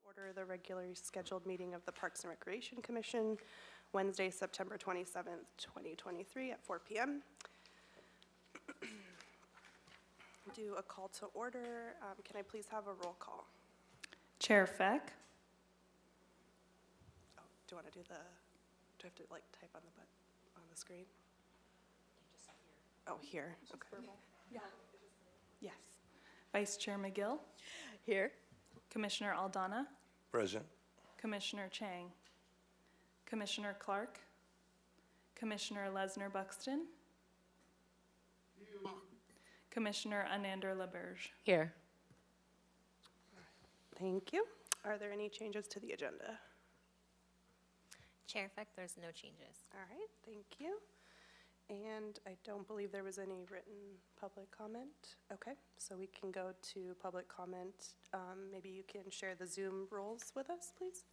Order the regularly scheduled meeting of the Parks and Recreation Commission, Wednesday, September 27th, 2023 at 4 p.m. Do a call to order. Can I please have a roll call? Chair Feck. Oh, do you want to do the, do I have to like type on the screen? Oh, here, okay. Yeah. Yes. Vice Chair McGill. Here. Commissioner Aldana. Present. Commissioner Chang. Commissioner Clark. Commissioner Lesnar Buxton. Commissioner Anander LaBerge. Here. Thank you. Are there any changes to the agenda? Chair Feck, there's no changes. All right, thank you. And I don't believe there was any written public comment. Okay, so we can go to public comment. Maybe you can share the Zoom rules with us, please.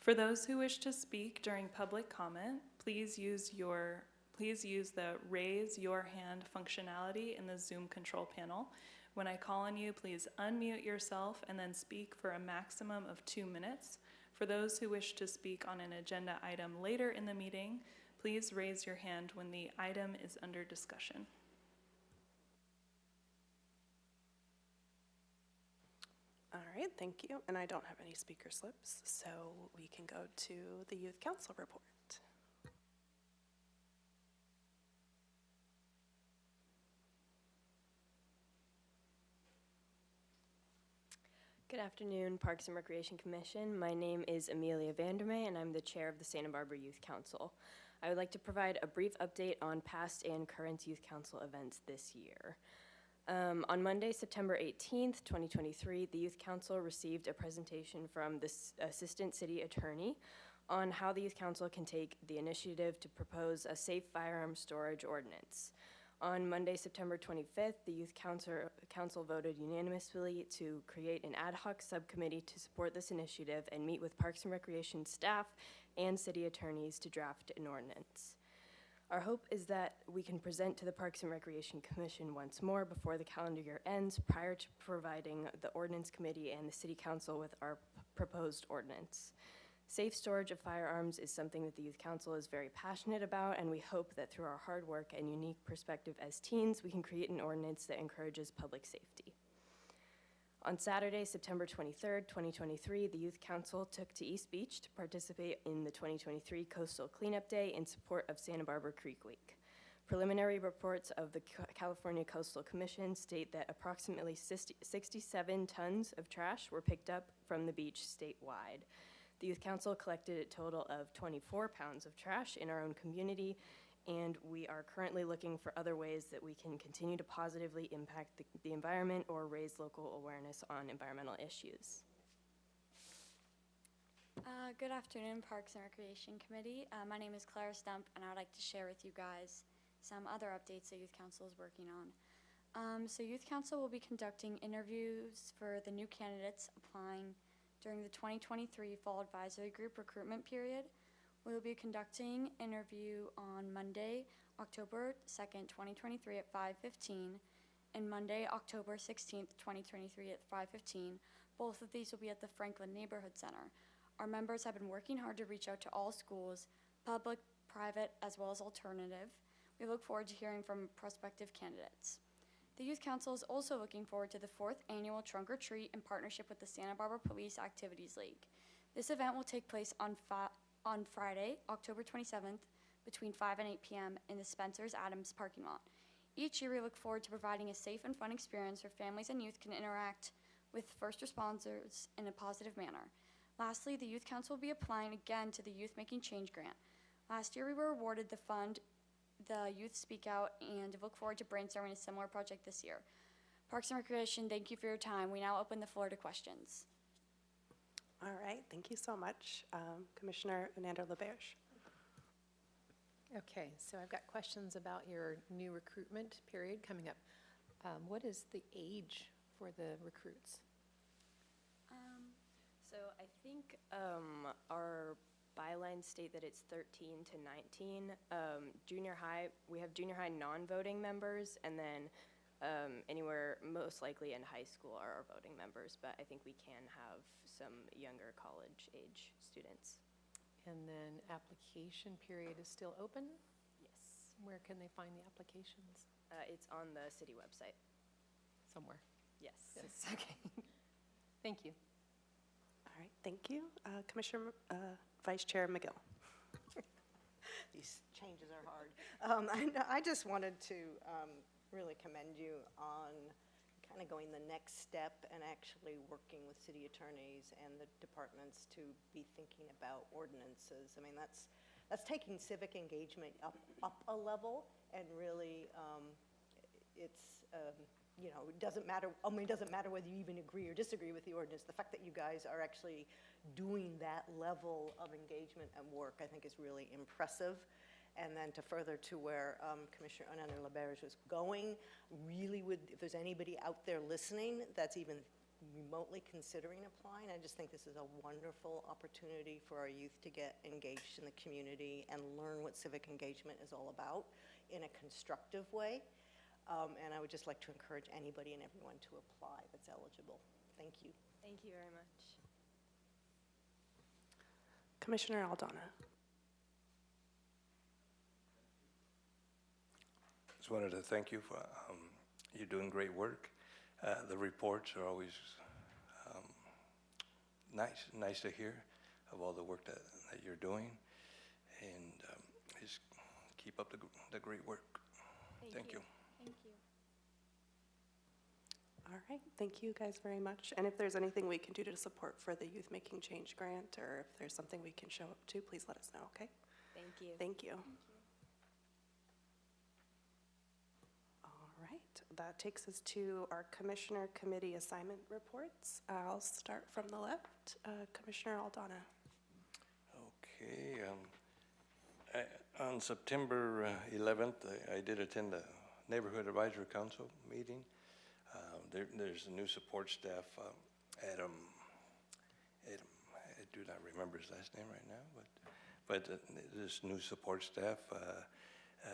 For those who wish to speak during public comment, please use the raise your hand functionality in the Zoom control panel. When I call on you, please unmute yourself and then speak for a maximum of 2 minutes. For those who wish to speak on an agenda item later in the meeting, please raise your hand when the item is under discussion. All right, thank you. And I don't have any speaker slips, so we can go to the Youth Council report. Good afternoon, Parks and Recreation Commission. My name is Amelia Vandermeer, and I'm the chair of the Santa Barbara Youth Council. I would like to provide a brief update on past and current Youth Council events this year. On Monday, September 18th, 2023, the Youth Council received a presentation from the Assistant City Attorney on how the Youth Council can take the initiative to propose a safe firearm storage ordinance. On Monday, September 25th, the Youth Council voted unanimously to create an ad hoc subcommittee to support this initiative and meet with Parks and Recreation staff and city attorneys to draft an ordinance. Our hope is that we can present to the Parks and Recreation Commission once more before the calendar year ends, prior to providing the Ordinance Committee and the City Council with our proposed ordinance. Safe storage of firearms is something that the Youth Council is very passionate about, and we hope that through our hard work and unique perspective as teens, we can create an ordinance that encourages public safety. On Saturday, September 23rd, 2023, the Youth Council took to East Beach to participate in the 2023 Coastal Cleanup Day in support of Santa Barbara Creek Week. Preliminary reports of the California Coastal Commission state that approximately 67 tons of trash were picked up from the beach statewide. The Youth Council collected a total of 24 pounds of trash in our own community, and we are currently looking for other ways that we can continue to positively impact the environment or raise local awareness on environmental issues. Good afternoon, Parks and Recreation Committee. My name is Clara Stump, and I would like to share with you guys some other updates that Youth Council is working on. So Youth Council will be conducting interviews for the new candidates applying during the 2023 Fall Advisory Group recruitment period. We will be conducting interview on Monday, October 2nd, 2023 at 5:15, and Monday, October 16th, 2023 at 5:15. Both of these will be at the Franklin Neighborhood Center. Our members have been working hard to reach out to all schools, public, private, as well as alternative. We look forward to hearing from prospective candidates. The Youth Council is also looking forward to the 4th annual Trunk or Treat in partnership with the Santa Barbara Police Activities League. This event will take place on Friday, October 27th, between 5 and 8 p.m. in the Spencer's Adams parking lot. Each year, we look forward to providing a safe and fun experience where families and youth can interact with first responders in a positive manner. Lastly, the Youth Council will be applying again to the Youth Making Change grant. Last year, we were awarded the fund, the Youth Speak Out, and look forward to brainstorming a similar project this year. Parks and Recreation, thank you for your time. We now open the floor to questions. All right, thank you so much. Commissioner Hernando-LaBerge. Okay, so I've got questions about your new recruitment period coming up. What is the age for the recruits? So I think our bylines state that it's 13 to 19. Junior high, we have junior high non-voting members, and then anywhere most likely in high school are our voting members, but I think we can have some younger college age students. And then application period is still open? Yes. Where can they find the applications? It's on the city website. Somewhere. Yes. Yes, okay. Thank you. All right, thank you. Commissioner, Vice Chair McGill. These changes are hard. I just wanted to really commend you on kind of going the next step and actually working with city attorneys and the departments to be thinking about ordinances. I mean, that's taking civic engagement up a level, and really it's you know, it doesn't matter. I mean, it doesn't matter whether you even agree or disagree with the ordinance. The fact that you guys are actually doing that level of engagement and work, I think, is really impressive. And then to further to where Commissioner Hernando-LaBerge was going, really would, if there's anybody out there listening that's even remotely considering applying, I just think this is a wonderful opportunity for our youth to get engaged in the community and learn what civic engagement is all about in a constructive way. And I would just like to encourage anybody and everyone to apply that's eligible. Thank you. Thank you very much. Commissioner Aldana. Just wanted to thank you for you're doing great work. The reports are always nice to hear of all the work that you're doing, and just keep up the great work. Thank you. Thank you. All right, thank you guys very much. And if there's anything we can do to support for the Youth Making Change grant, or if there's something we can show up to, please let us know, okay? Thank you. Thank you. All right, that takes us to our Commissioner Committee assignment reports. I'll start from the left. Commissioner Aldana. Okay. On September 11th, I did attend the Neighborhood Advisory Council meeting. There's a new support staff, Adam, I do not remember his last name right now, but this new support staff,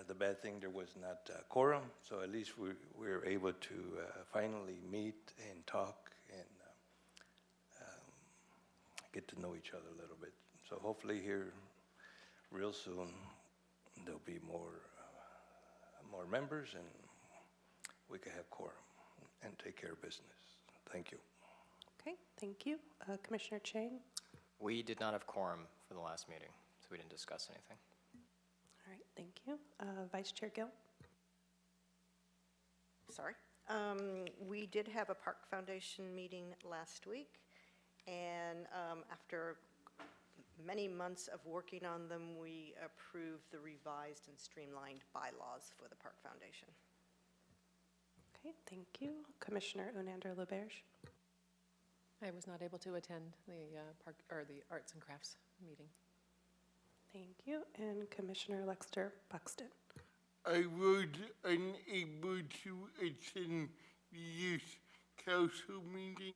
the bad thing, there was not quorum, so at least we were able to finally meet and talk and get to know each other a little bit. So hopefully here real soon there'll be more members and we can have quorum and take care of business. Thank you. Okay, thank you. Commissioner Chang. We did not have quorum for the last meeting, so we didn't discuss anything. All right, thank you. Vice Chair Gill. Sorry. We did have a Park Foundation meeting last week, and after many months of working on them, we approved the revised and streamlined bylaws for the Park Foundation. Okay, thank you. Commissioner Unander Luberge. I was not able to attend the the Arts and Crafts meeting. Thank you. And Commissioner Lexter Buxton. I was unable to attend the youth council meeting.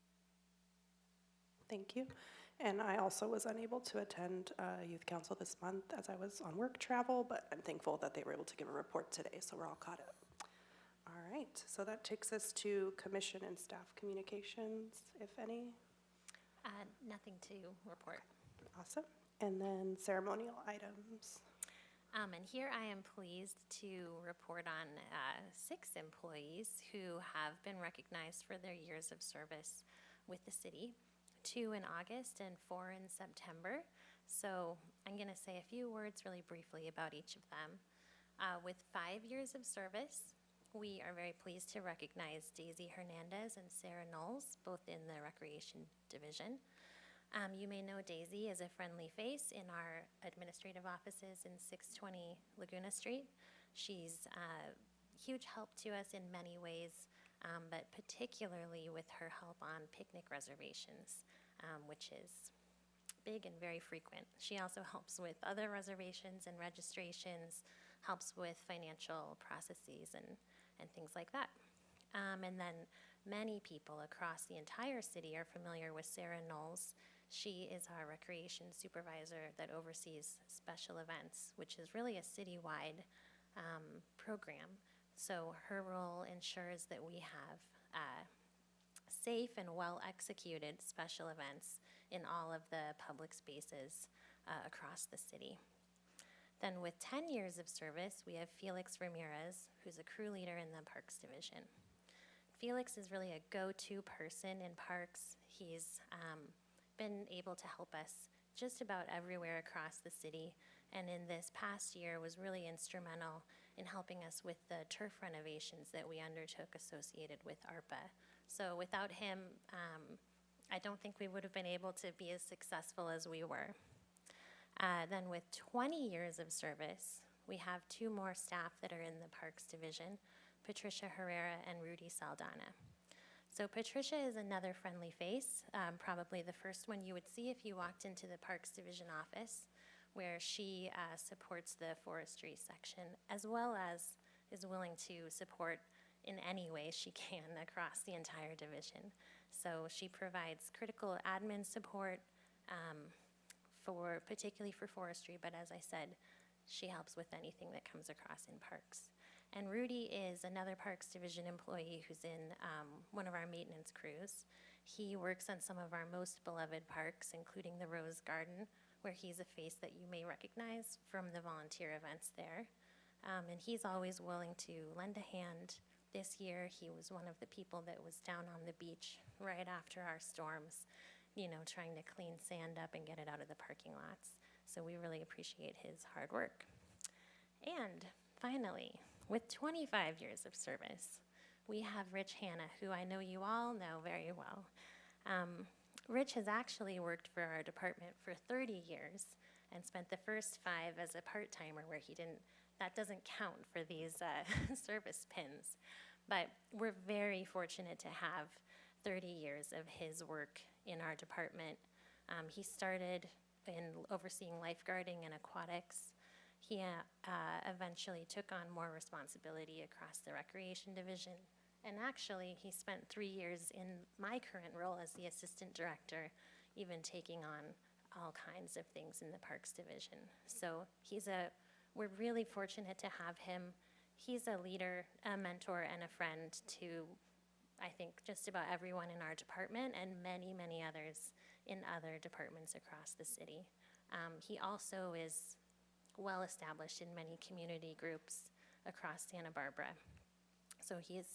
Thank you. And I also was unable to attend Youth Council this month as I was on work travel, but I'm thankful that they were able to give a report today, so we're all caught up. All right, so that takes us to commission and staff communications, if any. Nothing to report. Awesome. And then ceremonial items. And here I am pleased to report on 6 employees who have been recognized for their years of service with the city, 2 in August and 4 in September. So I'm going to say a few words really briefly about each of them. With 5 years of service, we are very pleased to recognize Daisy Hernandez and Sarah Knowles, both in the Recreation Division. You may know Daisy as a friendly face in our administrative offices in 620 Laguna Street. She's a huge help to us in many ways, but particularly with her help on picnic reservations, which is big and very frequent. She also helps with other reservations and registrations, helps with financial processes and things like that. And then many people across the entire city are familiar with Sarah Knowles. She is our recreation supervisor that oversees special events, which is really a citywide program. So her role ensures that we have safe and well-executed special events in all of the public spaces across the city. Then with 10 years of service, we have Felix Ramirez, who's a crew leader in the Parks Division. Felix is really a go-to person in parks. He's been able to help us just about everywhere across the city, and in this past year was really instrumental in helping us with the turf renovations that we undertook associated with ARPA. So without him, I don't think we would have been able to be as successful as we were. Then with 20 years of service, we have 2 more staff that are in the Parks Division, Patricia Herrera and Rudy Saldana. So Patricia is another friendly face, probably the first one you would see if you walked into the Parks Division office, where she supports the forestry section, as well as is willing to support in any way she can across the entire division. So she provides critical admin support, particularly for forestry, but as I said, she helps with anything that comes across in parks. And Rudy is another Parks Division employee who's in one of our maintenance crews. He works on some of our most beloved parks, including the Rose Garden, where he's a face that you may recognize from the volunteer events there. And he's always willing to lend a hand. This year, he was one of the people that was down on the beach right after our storms, trying to clean sand up and get it out of the parking lots. So we really appreciate his hard work. And finally, with 25 years of service, we have Rich Hanna, who I know you all know very well. Rich has actually worked for our department for 30 years and spent the first 5 as a part-timer where that doesn't count for these service pins. But we're very fortunate to have 30 years of his work in our department. He started in overseeing lifeguarding and aquatics. He eventually took on more responsibility across the recreation division. And actually, he spent 3 years in my current role as the assistant director, even taking on all kinds of things in the Parks Division. So we're really fortunate to have him. He's a leader, a mentor, and a friend to, I think, just about everyone in our department and many, many others in other departments across the city. He also is well-established in many community groups across Santa Barbara. So he's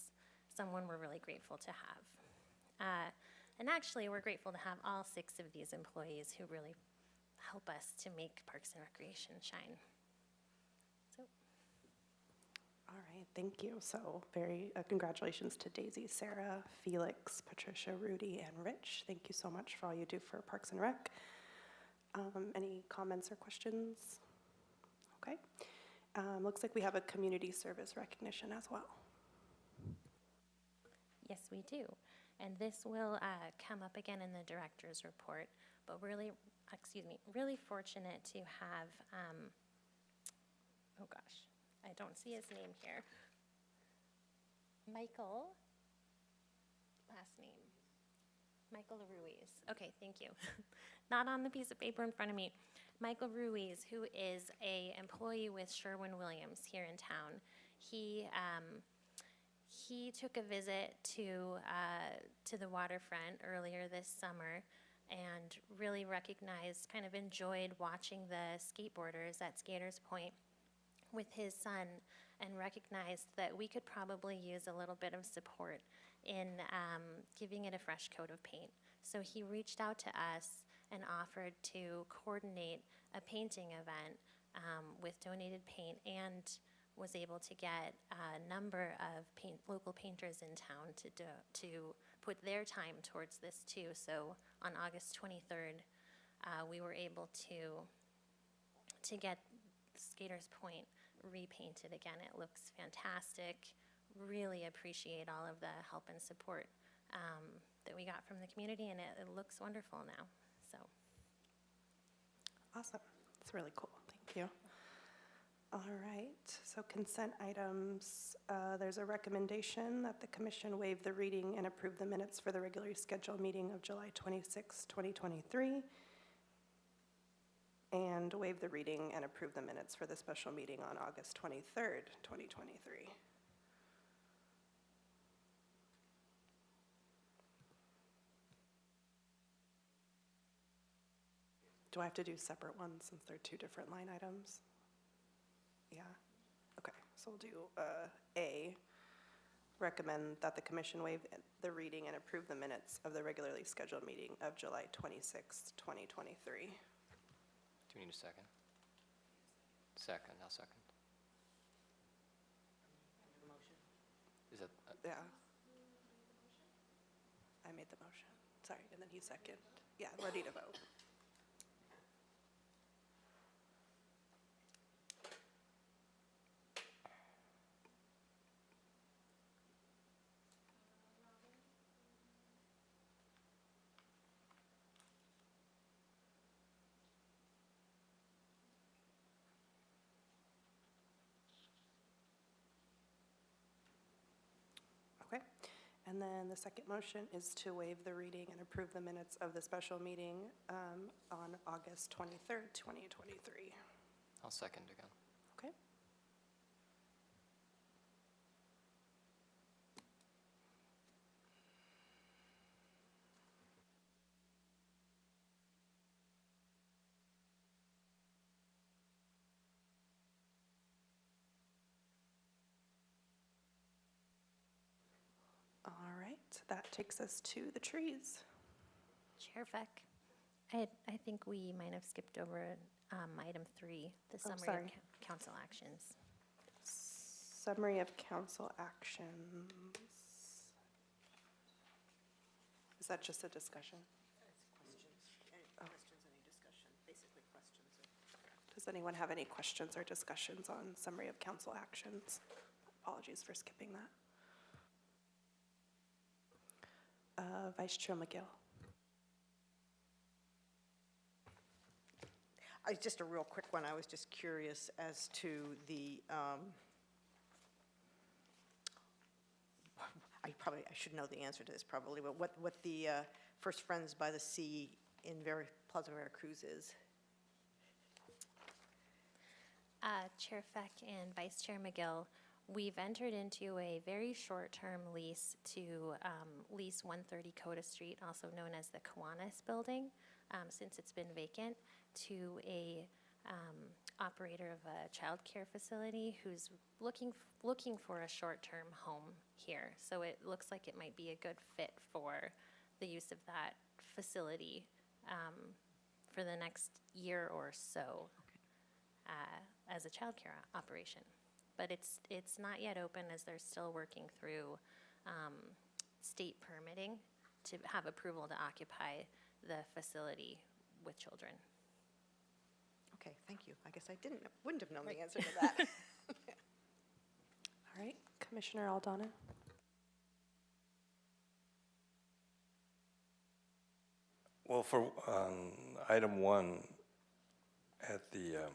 someone we're really grateful to have. And actually, we're grateful to have all 6 of these employees who really help us to make Parks and Recreation shine. So, All right, thank you. So congratulations to Daisy, Sarah, Felix, Patricia, Rudy, and Rich. Thank you so much for all you do for Parks and Rec. Any comments or questions? Okay. Looks like we have a community service recognition as well. yes, we do. And this will come up again in the director's report, but really fortunate to have, oh gosh, I don't see his name here. Michael, last name, Michael Ruiz. Okay, thank you. Not on the piece of paper in front of me. Michael Ruiz, who is a employee with Sherwin-Williams here in town. He took a visit to the waterfront earlier this summer and really enjoyed watching the skateboarders at Skaters Point with his son, and recognized that we could probably use a little bit of support in giving it a fresh coat of paint. So he reached out to us and offered to coordinate a painting event with donated paint, and was able to get a number of local painters in town to put their time towards this too. So on August 23rd, we were able to get Skaters Point repainted again. It looks fantastic. Really appreciate all of the help and support that we got from the community, and it looks wonderful now. So Awesome. It's really cool. Thank you. All right, so consent items. There's a recommendation that the commission waive the reading and approve the minutes for the regularly scheduled meeting of July 26, 2023, and waive the reading and approve the minutes for the special meeting on August 23rd, 2023. Do I have to do separate ones since they're 2 different line items? Yeah, okay, so we'll do A, recommend that the commission waive the reading and approve the minutes of the regularly scheduled meeting of July 26, 2023. Do we need a second? Second, I'll second. Is that, Yeah. I made the motion, sorry, and then he seconded. Yeah, ready to vote. Okay, and then the second motion is to waive the reading and approve the minutes of the special meeting on August 23rd, 2023. I'll second again. Okay. All right, that takes us to the trees. Chair Feck, I think we might have skipped over item 3, the summary of sorry. council actions. Summary of council actions. Is that just a discussion? Questions, any discussion, basically questions. Does anyone have any questions or discussions on summary of council actions? Apologies for skipping that. Vice Chair McGill. Just a real quick one. I was just curious as to the, I should know the answer to this probably, but what the First Friends by the Sea in Plaza Veracruz is. Chair Feck and Vice Chair McGill, we've entered into a very short-term lease to lease 130 Coda Street, also known as the Kiwanis Building, since it's been vacant, to a operator of a child care facility who's looking for a short-term home here. So it looks like it might be a good fit for the use of that facility for the next year or so as a child care operation. But it's not yet open, as they're still working through state permitting to have approval to occupy the facility with children. Okay, thank you. I guess I wouldn't have known the answer to that. All right, Commissioner Aldana. Well, for item 1 at the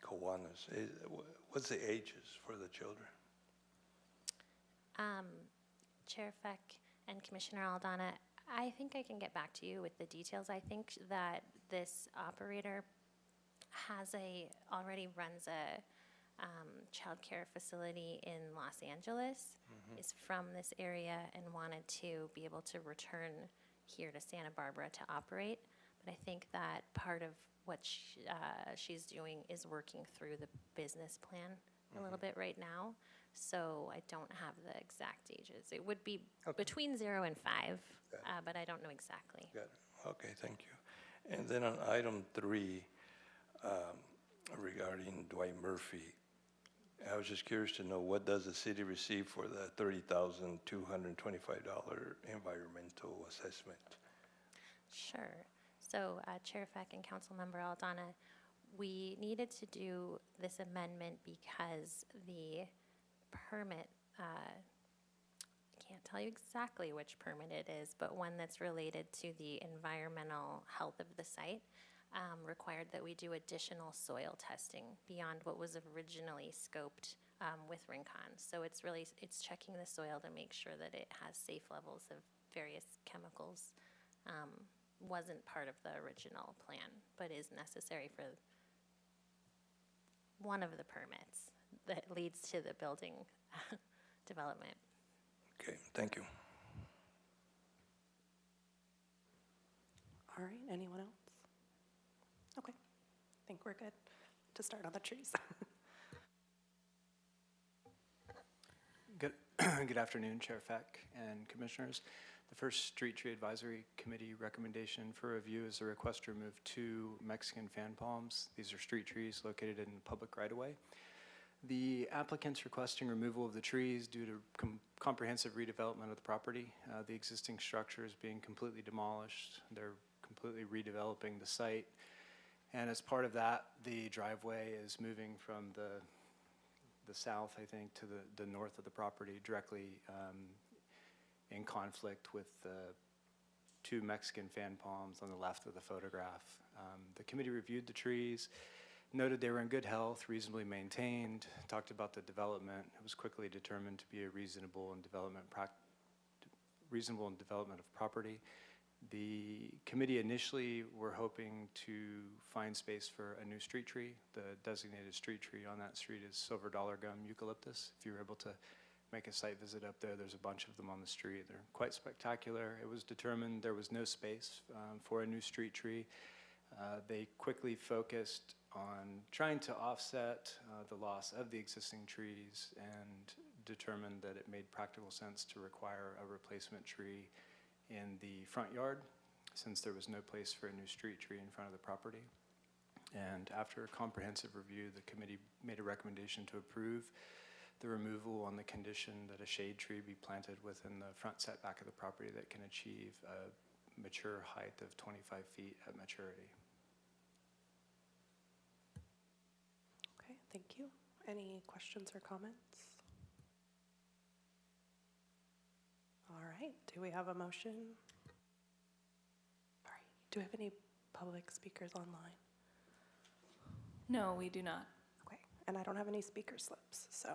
Kiwanis, what's the ages for the children? Chair Feck and Commissioner Aldana, I think I can get back to you with the details. I think that this operator already runs a child care facility in Los Angeles, is from this area, and wanted to be able to return here to Santa Barbara to operate. But I think that part of what she's doing is working through the business plan a little bit right now. So I don't have the exact ages. It would be between 0 and 5, but I don't know exactly. Got it. Okay, thank you. And then on item 3, regarding Dwight Murphy, I was just curious to know, what does the city receive for the $30,225 environmental assessment? Sure. So Chair Feck and Councilmember Aldana, we needed to do this amendment because the permit, I can't tell you exactly which permit it is, but one that's related to the environmental health of the site, required that we do additional soil testing beyond what was originally scoped with Rincon. So it's checking the soil to make sure that it has safe levels of various chemicals. Wasn't part of the original plan, but is necessary for one of the permits that leads to the building development. Okay, thank you. All right, anyone else? Okay, I think we're good to start on the trees. Good afternoon, Chair Feck and Commissioners. The first Street Tree Advisory Committee recommendation for review is a request to remove 2 Mexican fan palms. These are street trees located in public right-of-way. The applicant's requesting removal of the trees due to comprehensive redevelopment of the property. The existing structure is being completely demolished. They're completely redeveloping the site. And as part of that, the driveway is moving from the south, I think, to the north of the property, directly in conflict with the 2 Mexican fan palms on the left of the photograph. The committee reviewed the trees, noted they were in good health, reasonably maintained, talked about the development. It was quickly determined to be a reasonable in development of property. The committee initially were hoping to find space for a new street tree. The designated street tree on that street is silver dollar gum eucalyptus. If you were able to make a site visit up there, there's a bunch of them on the street. They're quite spectacular. It was determined there was no space for a new street tree. They quickly focused on trying to offset the loss of the existing trees and determined that it made practical sense to require a replacement tree in the front yard, since there was no place for a new street tree in front of the property. And after a comprehensive review, the committee made a recommendation to approve the removal on the condition that a shade tree be planted within the front setback of the property that can achieve a mature height of 25 feet at maturity. Okay, thank you. Any questions or comments? All right. right, do we have a motion? Sorry, do we have any public speakers online? No, we do not. Okay, and I don't have any speaker slips, so.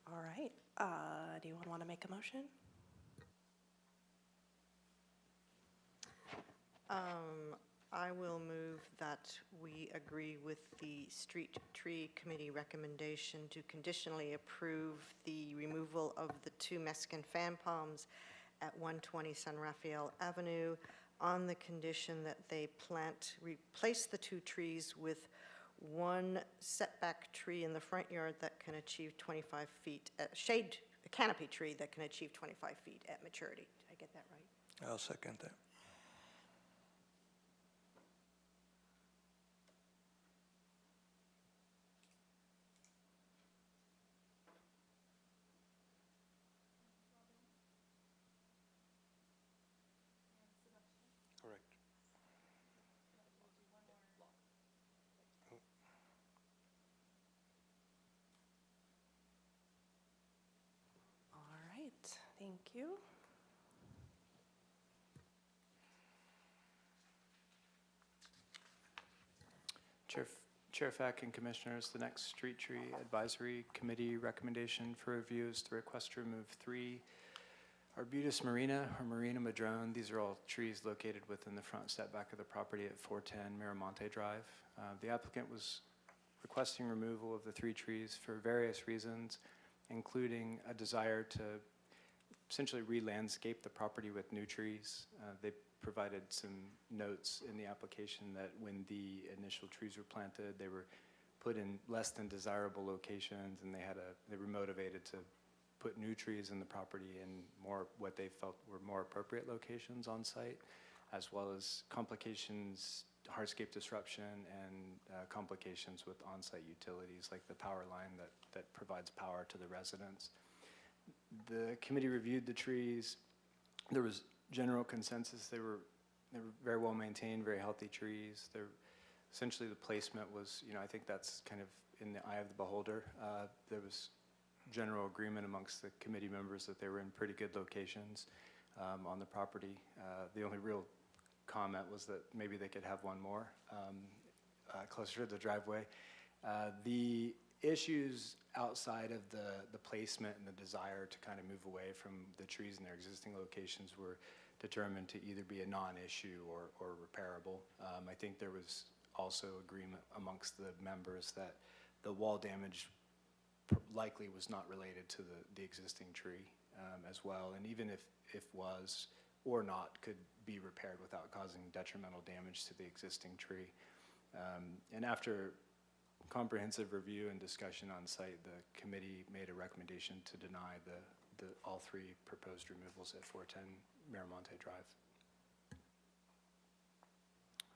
All right, do you want to make a motion? I will move that we agree with the Street Tree Committee recommendation to conditionally approve the removal of the 2 Mexican fan palms at 120 San Rafael Avenue on the condition that they replace the 2 trees with 1 setback tree in the front yard that can achieve 25 feet, a canopy tree that can achieve 25 feet at maturity. Did I get that right? I'll second that. Correct. All right, thank you. Chair Fack and Commissioners, the next Street Tree Advisory Committee recommendation for review is the request to remove 3 Arbutus marina or Marina madrone. These are all trees located within the front setback of the property at 410 Miramonte Drive. The applicant was requesting removal of the 3 trees for various reasons, including a desire to essentially re-landscape the property with new trees. They provided some notes in the application that when the initial trees were planted, they were put in less than desirable locations, and they were motivated to put new trees in the property in more what they felt were more appropriate locations on site, as well as complications, hardscape disruption, and complications with on-site utilities like the power line that provides power to the residents. The committee reviewed the trees. There was general consensus. They were very well maintained, very healthy trees. Essentially the placement was, I think that's kind of in the eye of the beholder. There was general agreement amongst the committee members that they were in pretty good locations on the property. The only real comment was that maybe they could have one more closer to the driveway. The issues outside of the placement and the desire to kind of move away from the trees in their existing locations were determined to either be a non-issue or repairable. I think there was also agreement amongst the members that the wall damage likely was not related to the existing tree as well, and even if was or not, could be repaired without causing detrimental damage to the existing tree. And after comprehensive review and discussion on site, the committee made a recommendation to deny all 3 proposed removals at 410 Miramonte Drive.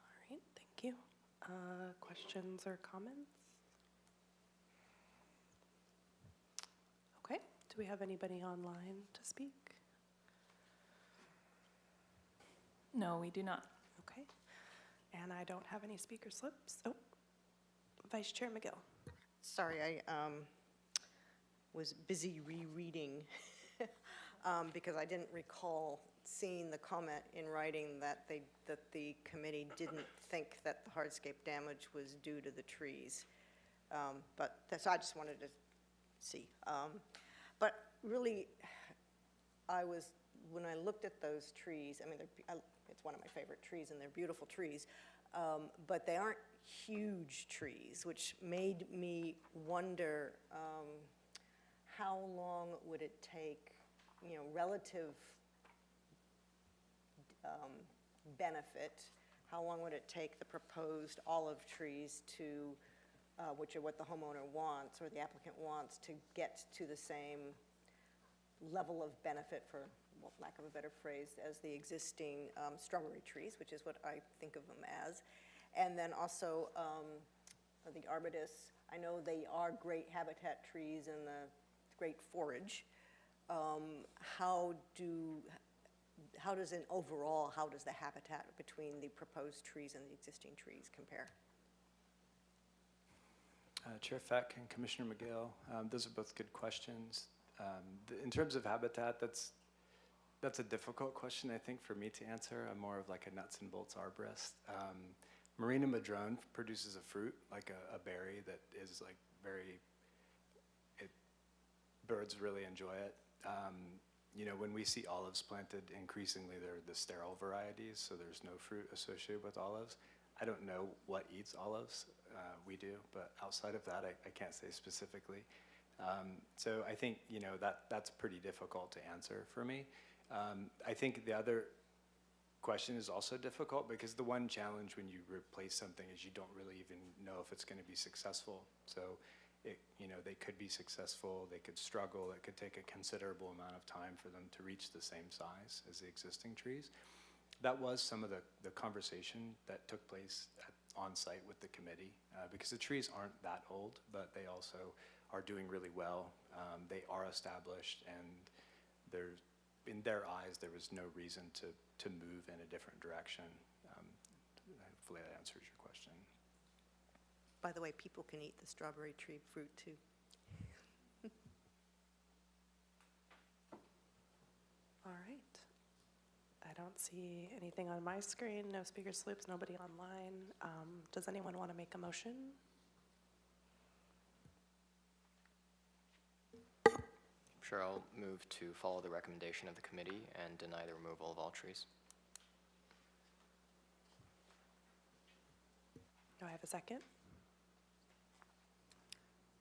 All right, thank you. Questions or comments? Okay, do we have anybody online to speak? No, we do not. Okay, and I don't have any speaker slips. Oh, Vice Chair McGill. Sorry, I was busy rereading because I didn't recall seeing the comment in writing that the committee didn't think that the hardscape damage was due to the trees. So I just wanted to see. But really, when I looked at those trees, I mean, it's one of my favorite trees, and they're beautiful trees, but they aren't huge trees, which made me wonder how long would it take, relative benefit, how long would it take the proposed olive trees to, which are what the homeowner wants or the applicant wants, to get to the same level of benefit, for lack of a better phrase, as the existing strawberry trees, which is what I think of them as. And then also the arbutus. I know they are great habitat trees and the great forage. How does the habitat between the proposed trees and the existing trees compare? Chair Feck and Commissioner McGill, those are both good questions. In terms of habitat, that's That's a difficult question, I think, for me to answer. I'm more of like a nuts and bolts arborist. Marina madrone produces a fruit, like a berry that is like birds really enjoy it. You know, when we see olives planted, increasingly they're the sterile varieties, so there's no fruit associated with olives. I don't know what eats olives. We do, but outside of that, I can't say specifically. So I think, you know, that's pretty difficult to answer for me. I think the other question is also difficult because the one challenge when you replace something is you don't really even know if it's going to be successful. So, you know, they could be successful, they could struggle, it could take a considerable amount of time for them to reach the same size as the existing trees. That was some of the conversation that took place on site with the committee because the trees aren't that old, but they also are doing really well. They are established, and in their eyes, there was no reason to move in a different direction. Hopefully that answers your question. By the way, people can eat the strawberry tree fruit too. All right. I don't see anything on my screen, no speaker slips, nobody online. Does anyone want to make a motion? Sure, I'll move to follow the recommendation of the committee and deny the removal of all trees. Do I have a second?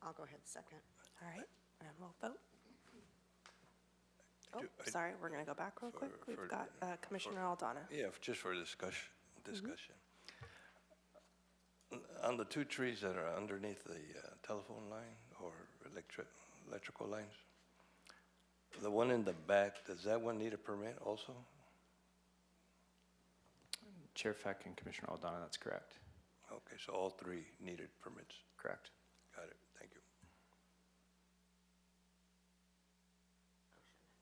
I'll go ahead second. All right, and we'll vote. Oh, I- sorry, we're going to go back real quick. We've got Commissioner Aldana. Yeah, just for discussion. On the two trees that are underneath the telephone line or electrical lines, the one in the back, does that one need a permit also? Chair Feck and Commissioner Aldana, that's correct. Okay, so all three needed permits. Correct. Got it, thank you.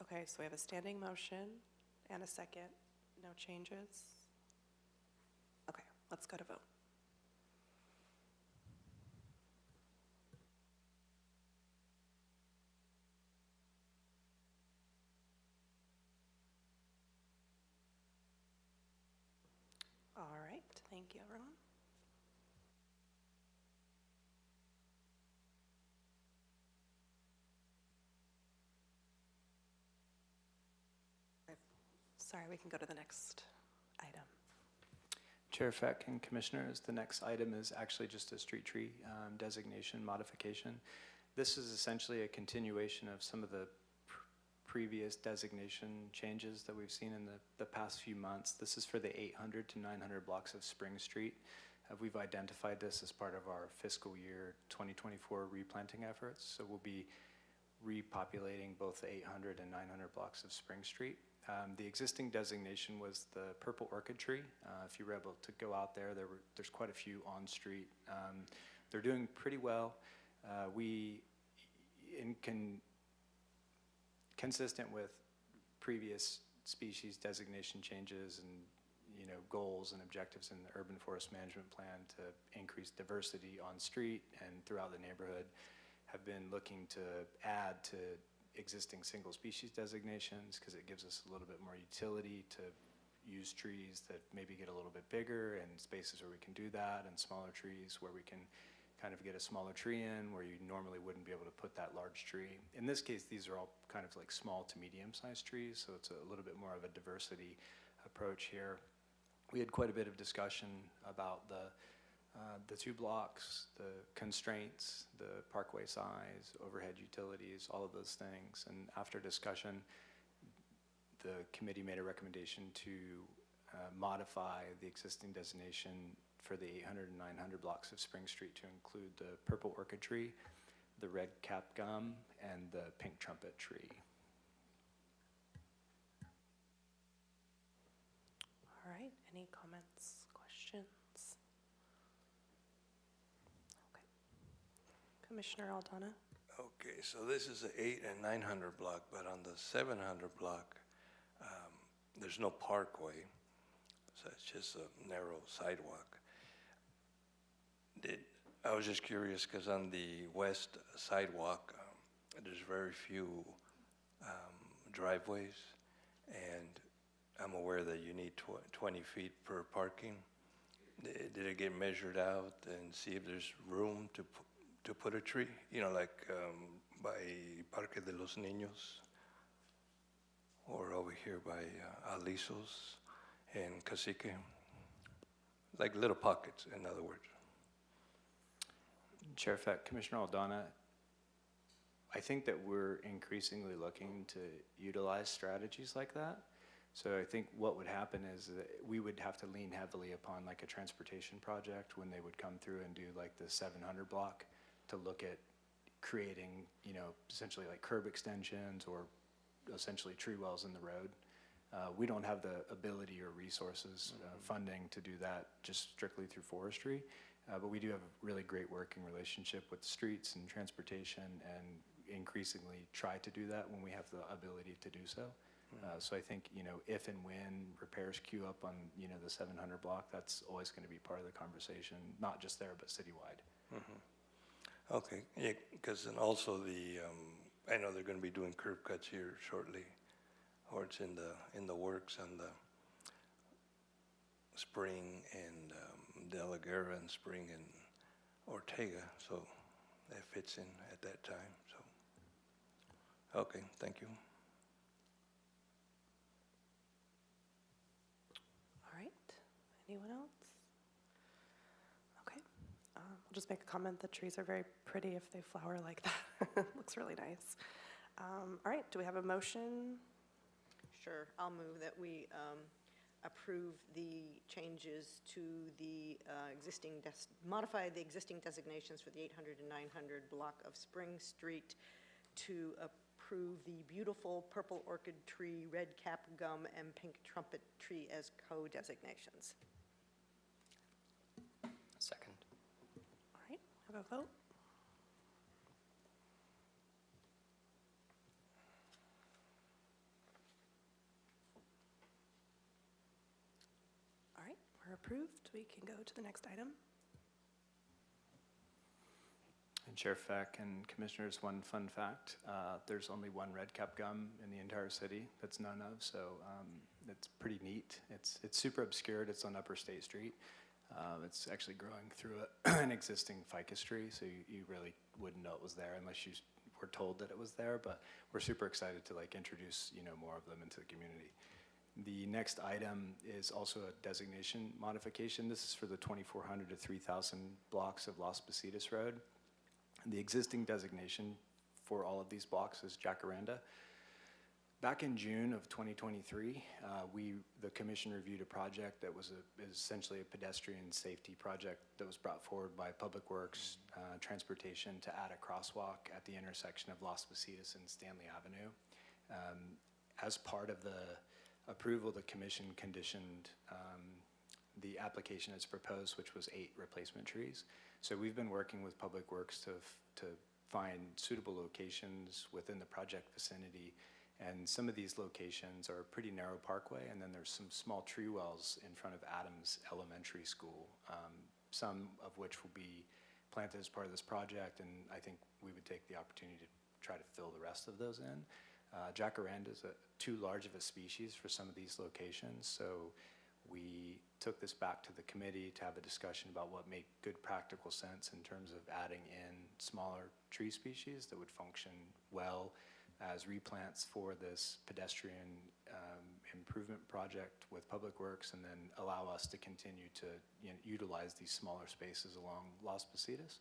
Okay, so we have a standing motion and a second. No changes? Okay, let's go to vote. All right, thank you, everyone. Sorry, we can go to the next item. Chair Feck and Commissioners, the next item is actually just a street tree designation modification. This is essentially a continuation of some of the previous designation changes that we've seen in the past few months. This is for the 800 to 900 blocks of Spring Street. We've identified this as part of our fiscal year 2024 replanting efforts. So we'll be repopulating both the 800 and 900 blocks of Spring Street. The existing designation was the purple orchid tree. If you were able to go out there, there's quite a few on street. They're doing pretty well. Consistent with previous species designation changes and goals and objectives in the urban forest management plan to increase diversity on street and throughout the neighborhood, have been looking to add to existing single species designations because it gives us a little bit more utility to use trees that maybe get a little bit bigger and spaces where we can do that, and smaller trees where we can kind of get a smaller tree in where you normally wouldn't be able to put that large tree. In this case, these are all kind of like small to medium-sized trees, so it's a little bit more of a diversity approach here. We had quite a bit of discussion about the 2 blocks, the constraints, the parkway size, overhead utilities, all of those things. And after discussion, the committee made a recommendation to modify the existing designation for the 800 and 900 blocks of Spring Street to include the purple orchid tree, the red cap gum, and the pink trumpet tree. All right, any comments, questions? Okay. Commissioner Aldana? Okay, so this is the 800 and 900 block, but on the 700 block, there's no parkway, so it's just a narrow sidewalk. I was just curious because on the west sidewalk, there's very few driveways, and I'm aware that you need 20 feet per parking. Did it get measured out and see if there's room to put a tree? You know, like by Parque de los Niños, or over here by Alisos and Cacique, like little pockets, in other words. Chair Fett, Commissioner Aldana, I think that we're increasingly looking to utilize strategies like that. So I think what would happen is that we would have to lean heavily upon like a transportation project when they would come through and do like the 700 block to look at creating, you know, essentially like curb extensions or essentially tree wells in the road. We don't have the ability or resources, funding to do that just strictly through forestry, but we do have a really great working relationship with streets and transportation, and increasingly try to do that when we have the ability to do so. So I think, you know, if and when repairs queue up on, you know, the 700 block, that's always going to be part of the conversation, not just there, but citywide. Okay, yeah, because then also I know they're going to be doing curb cuts here shortly, or it's in the works on the Spring and De La Guerra and Spring and Ortega, so that fits in at that time. So, okay, thank you. All right, anyone else? Okay, I'll just make a comment. The trees are very pretty if they flower like that. Looks really nice. All right, do we have a motion? Sure, I'll move that we approve the changes to the modify the existing designations for the 800 and 900 block of Spring Street to approve the beautiful purple orchid tree, red cap gum, and pink trumpet tree as co-designations. Second. All right, have a vote. All right, we're approved. We can go to the next item. And Chair Feck and Commissioners, one fun fact, there's only one red cap gum in the entire city that's known of, so it's pretty neat. It's super obscured. It's on Upper State Street. It's actually growing through an existing ficus tree, so you really wouldn't know it was there unless you were told that it was there, but we're super excited to like introduce, you know, more of them into the community. The next item is also a designation modification. This is for the 2400 to 3000 blocks of Las Positas Road. The existing designation for all of these blocks is Jacaranda. Back in June of 2023, the commission reviewed a project that was essentially a pedestrian safety project that was brought forward by Public Works, Transportation, to add a crosswalk at the intersection of Las Positas and Stanley Avenue. As part of the approval, the commission conditioned the application as proposed, which was 8 replacement trees. So we've been working with Public Works to find suitable locations within the project vicinity, and some of these locations are a pretty narrow parkway, and then there's some small tree wells in front of Adams Elementary School, some of which will be planted as part of this project, and I think we would take the opportunity to try to fill the rest of those in. Jacaranda is too large of a species for some of these locations, so we took this back to the committee to have a discussion about what made good practical sense in terms of adding in smaller tree species that would function well as replants for this pedestrian improvement project with Public Works, and then allow us to continue to utilize these smaller spaces along Las Positas.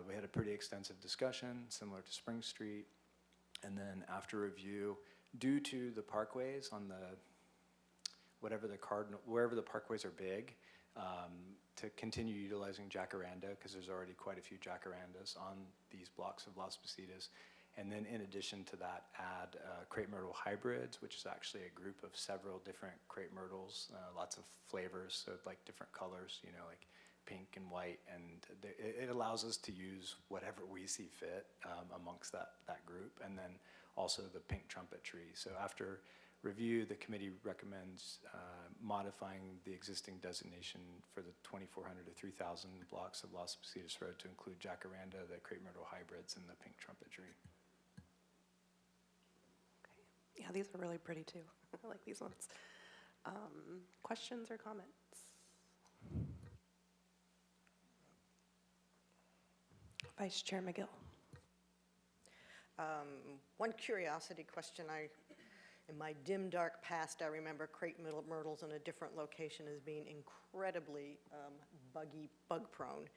We had a pretty extensive discussion, similar to Spring Street, and then after review, due to the parkways on the wherever the parkways are big, to continue utilizing Jacaranda, because there's already quite a few Jacarandas on these blocks of Las Positas. And then in addition to that, add crepe myrtle hybrids, which is actually a group of several different crepe myrtles, lots of flavors, so like different colors, you know, like pink and white, and it allows us to use whatever we see fit amongst that group. And then also the pink trumpet tree. So after review, the committee recommends modifying the existing designation for the 2400 to 3000 blocks of Las Positas Road to include Jacaranda, the crepe myrtle hybrids, and the pink trumpet tree. Okay. Yeah, these are really pretty too. I like these ones. Questions or comments? Vice Chair McGill. One curiosity question. In my dim, dark past, I remember crepe myrtles in a different location as being incredibly bug-prone.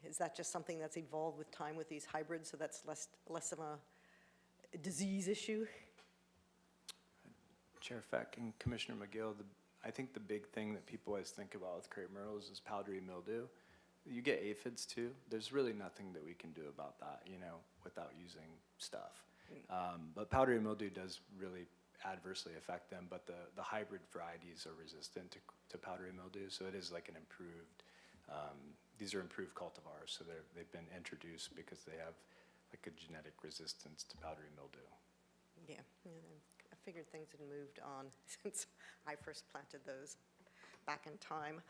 Is that just something that's evolved with time with these hybrids, so that's less of a disease issue? Chair Feck and Commissioner McGill, I think the big thing that people always think about with crepe myrtles is powdery mildew. You get aphids too. There's really nothing that we can do about that, without using stuff. But powdery mildew does really adversely affect them, but the hybrid varieties are resistant to powdery mildew, so it is like an improved, these are improved cultivars, so they've been introduced because they have like a genetic resistance to powdery mildew. Yeah, I figured things had moved on since I first planted those back in time.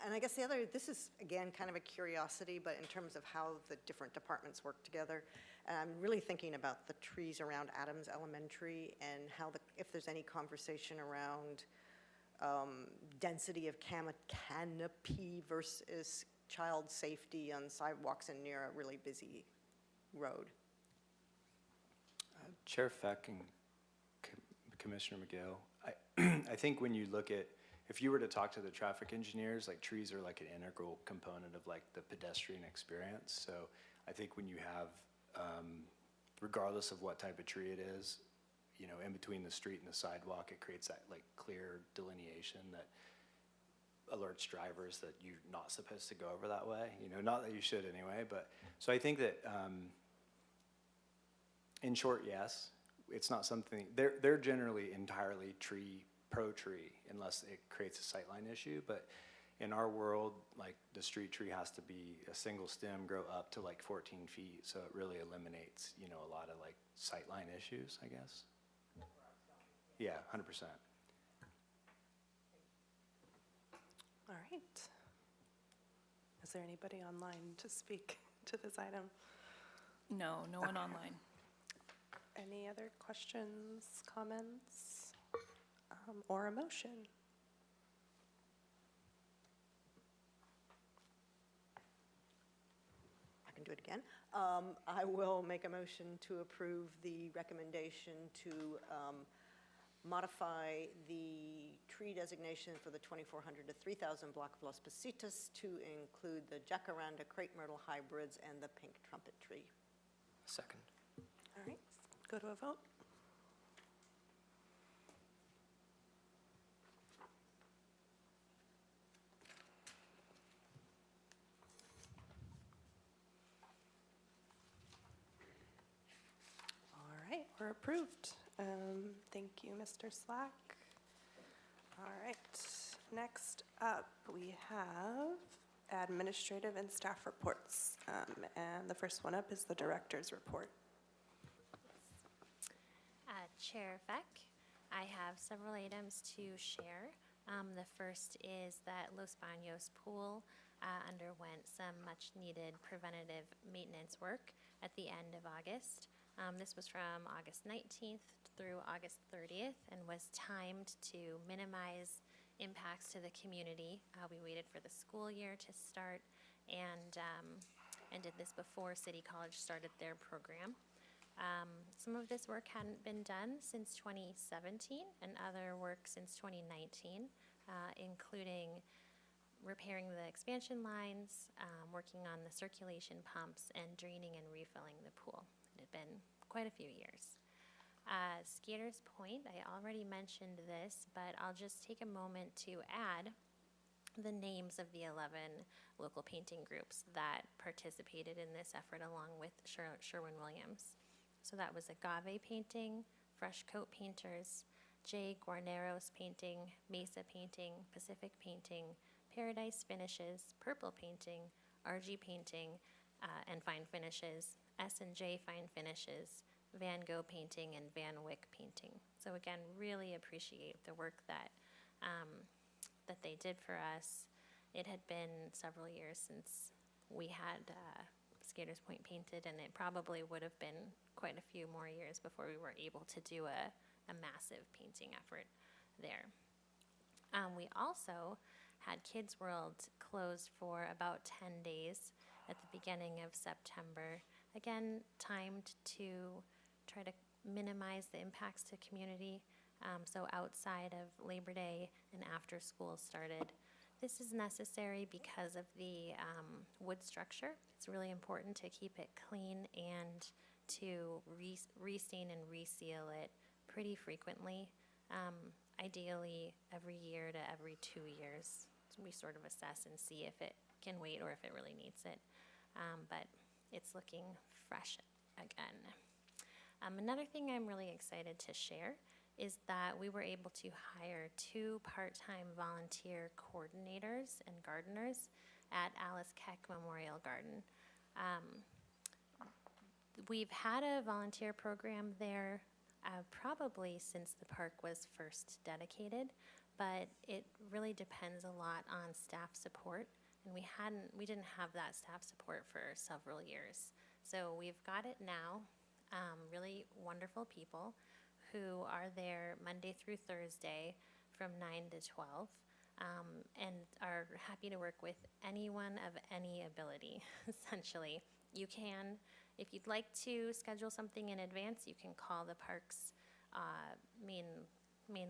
And I guess this is, again, kind of a curiosity, but in terms of how the different departments work together. And I'm really thinking about the trees around Adams Elementary and if there's any conversation around density of canopy versus child safety on sidewalks and near a really busy road. Chair Feck and Commissioner McGill, I think when you look at, if you were to talk to the traffic engineers, like trees are like an integral component of like the pedestrian experience. So I think when you have, regardless of what type of tree it is, in between the street and the sidewalk, it creates that like clear delineation that alerts drivers that you're not supposed to go over that way. Not that you should anyway, but so I think that, in short, yes, it's not something, they're generally entirely pro-tree unless it creates a sightline issue, but in our world, like the street tree has to be a single stem, grow up to like 14 feet, so it really eliminates, a lot of like sightline issues, I guess. Yeah, 100%. All right. Is there anybody online to speak to this item? No, no one online. Any other questions, comments, or a motion? I can do it again. I will make a motion to approve the recommendation to modify the tree designation for the 2400 to 3000 block of Los Pasitas to include the jacaranda, crepe myrtle hybrids, and the pink trumpet tree. Second. All right, go to a vote. All right, we're approved. Thank you, Mr. Slack. All right, next up we have administrative and staff reports. And the first one up is the director's report. Chair Feck, I have several items to share. The first is that Los Baños Pool underwent some much-needed preventative maintenance work at the end of August. This was from August 19th through August 30th and was timed to minimize impacts to the community. We waited for the school year to start and did this before City College started their program. Some of this work hadn't been done since 2017 and other work since 2019, including repairing the expansion lines, working on the circulation pumps, and draining and refilling the pool. It had been quite a few years. Skaters Point, I already mentioned this, but I'll just take a moment to add the names of the 11 local painting groups that participated in this effort along with Sherwin-Williams. So that was Agave Painting, Fresh Coat Painters, J. Guarneros Painting, Mesa Painting, Pacific Painting, Paradise Finishes, Purple Painting, RG Painting, and Fine Finishes, S&J Fine Finishes, Van Gogh Painting, and Van Wyck Painting. So again, really appreciate the work that that they did for us. It had been several years since we had Skaters Point painted, and it probably would have been quite a few more years before we were able to do a massive painting effort there. We also had Kids World closed for about 10 days at the beginning of September. Again, timed to try to minimize the impacts to community, so outside of Labor Day and after school started. This is necessary because of the wood structure. It's really important to keep it clean and to restain and reseal it pretty frequently, ideally every year to every 2 years. So we sort of assess and see if it can wait or if it really needs it. But it's looking fresh again. Another thing I'm really excited to share is that we were able to hire 2 part-time volunteer coordinators and gardeners at Alice Keck Memorial Garden. We've had a volunteer program there probably since the park was first dedicated, but it really depends a lot on staff support, and we didn't have that staff support for several years. So we've got it now. Really wonderful people who are there Monday through Thursday from 9 to 12, and are happy to work with anyone of any ability, essentially. You can, if you'd like to schedule something in advance, you can call the Parks main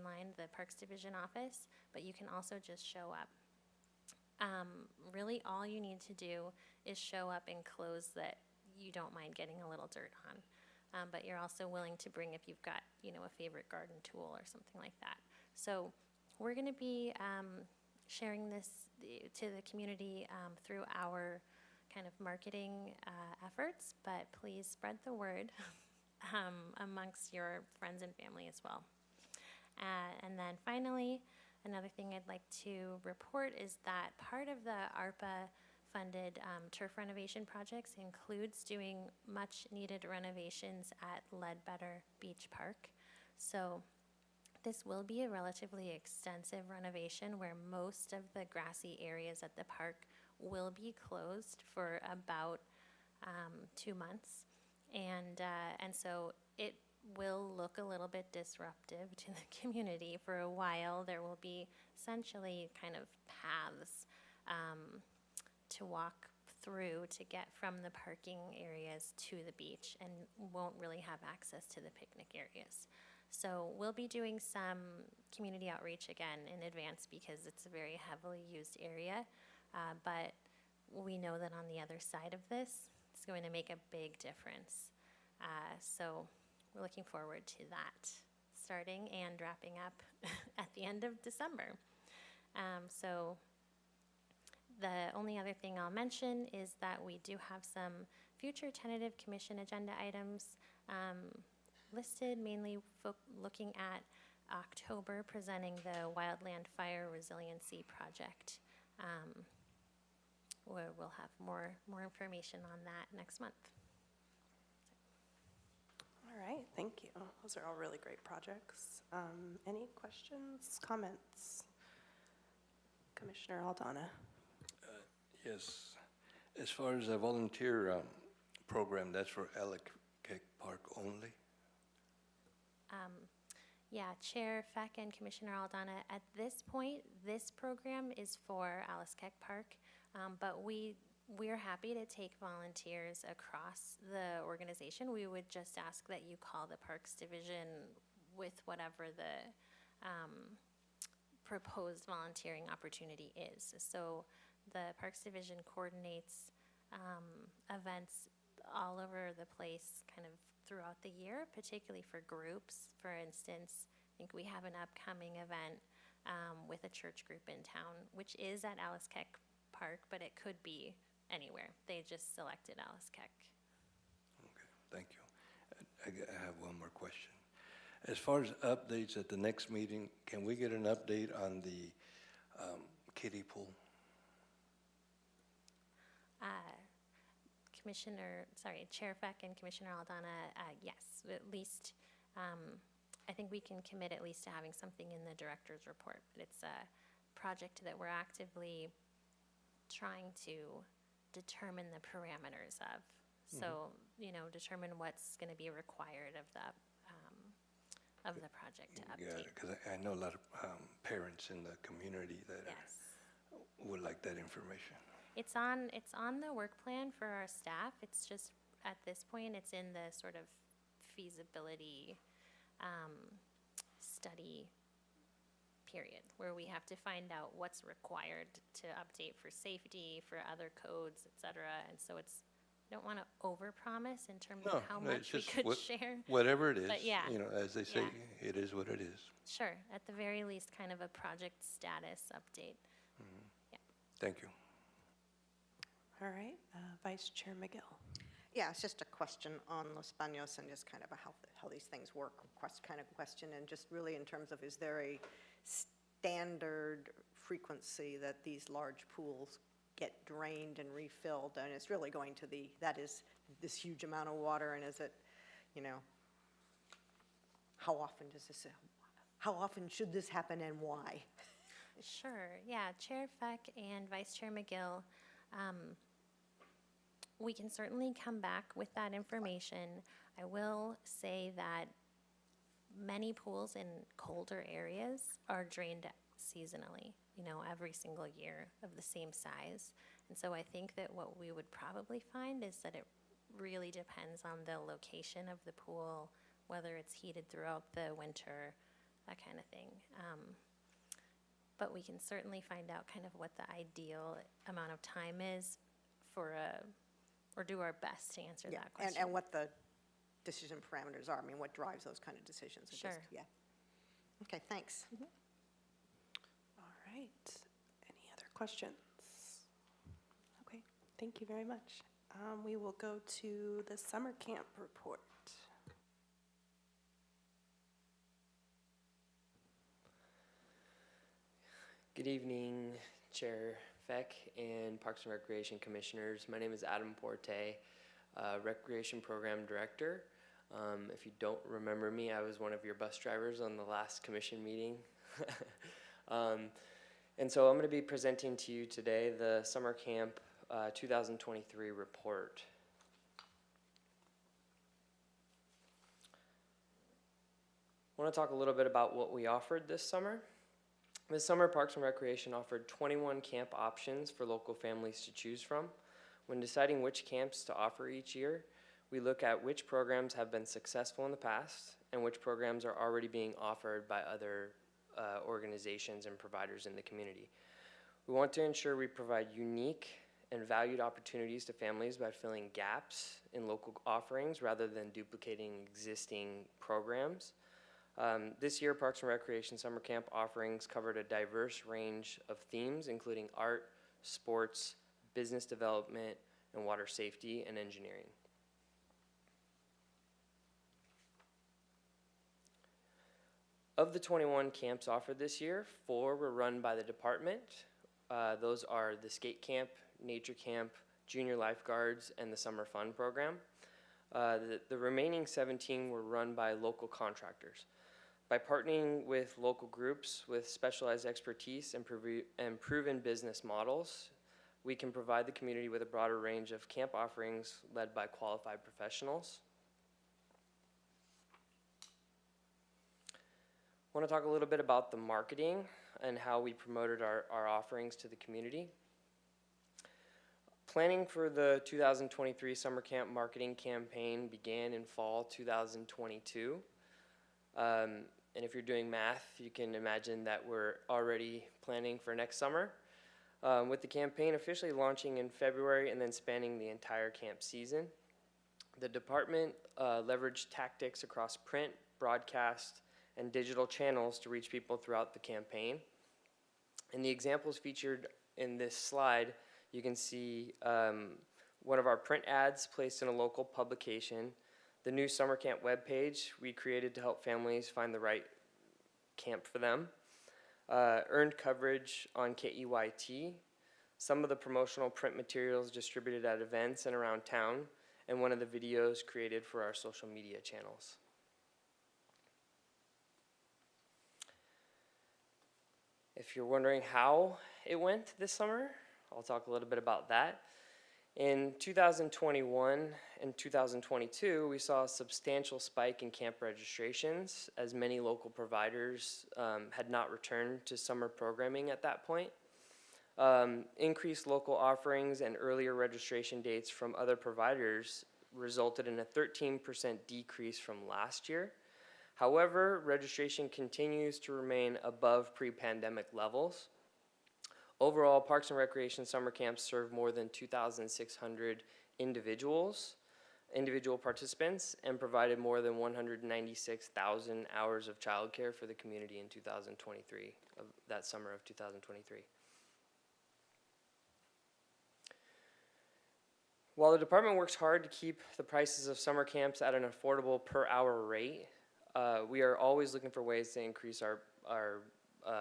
line, the Parks Division office, but you can also just show up. Really all you need to do is show up in clothes that you don't mind getting a little dirt on. But you're also willing to bring, if you've got, a favorite garden tool or something like that. So we're going to be sharing this to the community through our kind of marketing efforts, but please spread the word amongst your friends and family as well. And then finally, another thing I'd like to report is that part of the ARPA funded turf renovation projects includes doing much needed renovations at Ledbetter Beach Park. So this will be a relatively extensive renovation where most of the grassy areas at the park will be closed for about 2 months. And so it will look a little bit disruptive to the community for a while. There will be essentially kind of paths to walk through to get from the parking areas to the beach, and won't really have access to the picnic areas. So we'll be doing some community outreach again in advance because it's a very heavily used area, but we know that on the other side of this, it's going to make a big difference. So we're looking forward to that starting and wrapping up at the end of December. So the only other thing I'll mention is that we do have some future tentative commission agenda items listed, mainly looking at October, presenting the Wildland Fire Resiliency Project. Where we'll have more information on that next month. All right, thank you. Those are all really great projects. Any questions, comments? Commissioner Aldana. Yes. As far as the volunteer program, that's for Alice Keck Park only? Yeah, Chair Feck and Commissioner Aldana, at this point, this program is for Alice Keck Park, but we're happy to take volunteers across the organization. We would just ask that you call the Parks Division with whatever the proposed volunteering opportunity is. So the Parks Division coordinates events all over the place kind of throughout the year, particularly for groups. For instance, I think we have an upcoming event with a church group in town, which is at Alice Keck Park, but it could be anywhere. They just selected Alice Keck. Okay, thank you. I have one more question. As far as updates at the next meeting, can we get an update on the kiddie pool? Chair Feck and Commissioner Aldana, yes, at least, I think we can commit at least to having something in the director's report. But it's a project that we're actively trying to determine the parameters of. So, determine what's going to be required of the project to Yeah, update. because I know a lot of parents in the community that Yes. would like that information. It's on the work plan for our staff. It's just, at this point, it's in the sort of feasibility study period, where we have to find out what's required to update for safety, for other codes, et cetera. And so I don't want to overpromise in terms No, of how no, it's much we just could share. Whatever it is, But yeah, as they say, yeah. it is what it is. Sure, at the very least, kind of a project status update. Thank you. All right, Vice Chair McGill. Yeah, it's just a question on Los Baños and just kind of how these things work, kind of question, and just really in terms of, is there a standard frequency that these large pools get drained and refilled? And it's really going to that is this huge amount of water, and is it, how often should this happen and why? Sure, yeah, Chair Feck and Vice Chair McGill, we can certainly come back with that information. I will say that many pools in colder areas are drained seasonally, every single year of the same size. And so I think that what we would probably find is that it really depends on the location of the pool, whether it's heated throughout the winter, that kind of thing. But we can certainly find out kind of what the ideal amount of time is or do our best to answer that question. And what the decision parameters are. I mean, what drives those kind of decisions? Sure. Okay, thanks. All right, any other questions? Okay, thank you very much. We will go to the summer camp report. Good evening, Chair Feck and Parks and Recreation Commissioners. My name is Adam Porte, Recreation Program Director. If you don't remember me, I was one of your bus drivers on the last commission meeting. And so I'm going to be presenting to you today the Summer Camp 2023 report. I want to talk a little bit about what we offered this summer. This summer, Parks and Recreation offered 21 camp options for local families to choose from. When deciding which camps to offer each year, we look at which programs have been successful in the past and which programs are already being offered by other organizations and providers in the community. We want to ensure we provide unique and valued opportunities to families by filling gaps in local offerings rather than duplicating existing programs. This year, Parks and Recreation Summer Camp offerings covered a diverse range of themes, including art, sports, business development, and water safety and engineering. Of the 21 camps offered this year, 4 were run by the department. Those are the skate camp, nature camp, junior lifeguards, and the summer fun program. The remaining 17 were run by local contractors. By partnering with local groups with specialized expertise and proven business models, we can provide the community with a broader range of camp offerings led by qualified professionals. I want to talk a little bit about the marketing and how we promoted our offerings to the community. Planning for the 2023 Summer Camp marketing campaign began in fall 2022. And if you're doing math, you can imagine that we're already planning for next summer, with the campaign officially launching in February and then spanning the entire camp season. The department leveraged tactics across print, broadcast, and digital channels to reach people throughout the campaign. In the examples featured in this slide, you can see one of our print ads placed in a local publication, the new Summer Camp webpage we created to help families find the right camp for them, earned coverage on KEYT, some of the promotional print materials distributed at events and around town, and one of the videos created for our social media channels. If you're wondering how it went this summer, I'll talk a little bit about that. In 2021 and 2022, we saw a substantial spike in camp registrations as many local providers had not returned to summer programming at that point. Increased local offerings and earlier registration dates from other providers resulted in a 13% decrease from last year. However, registration continues to remain above pre-pandemic levels. Overall, Parks and Recreation summer camps serve more than 2,600 individual participants and provided more than 196,000 hours of childcare for the community in 2023, that summer of 2023. While the department works hard to keep the prices of summer camps at an affordable per hour rate, we are always looking for ways to increase our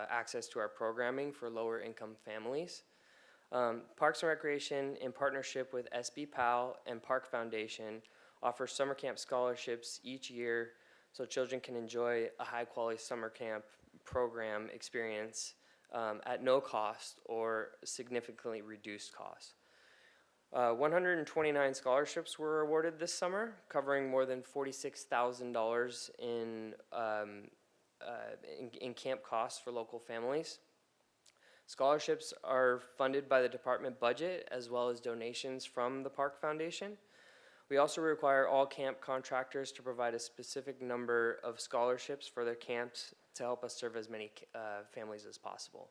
access to our programming for lower income families. Parks and Recreation, in partnership with SB PAL and Park Foundation, offers summer camp scholarships each year so children can enjoy a high quality summer camp program experience at no cost or significantly reduced cost. 129 scholarships were awarded this summer, covering more than $46,000 in camp costs for local families. Scholarships are funded by the department budget as well as donations from the Park Foundation. We also require all camp contractors to provide a specific number of scholarships for their camps to help us serve as many families as possible.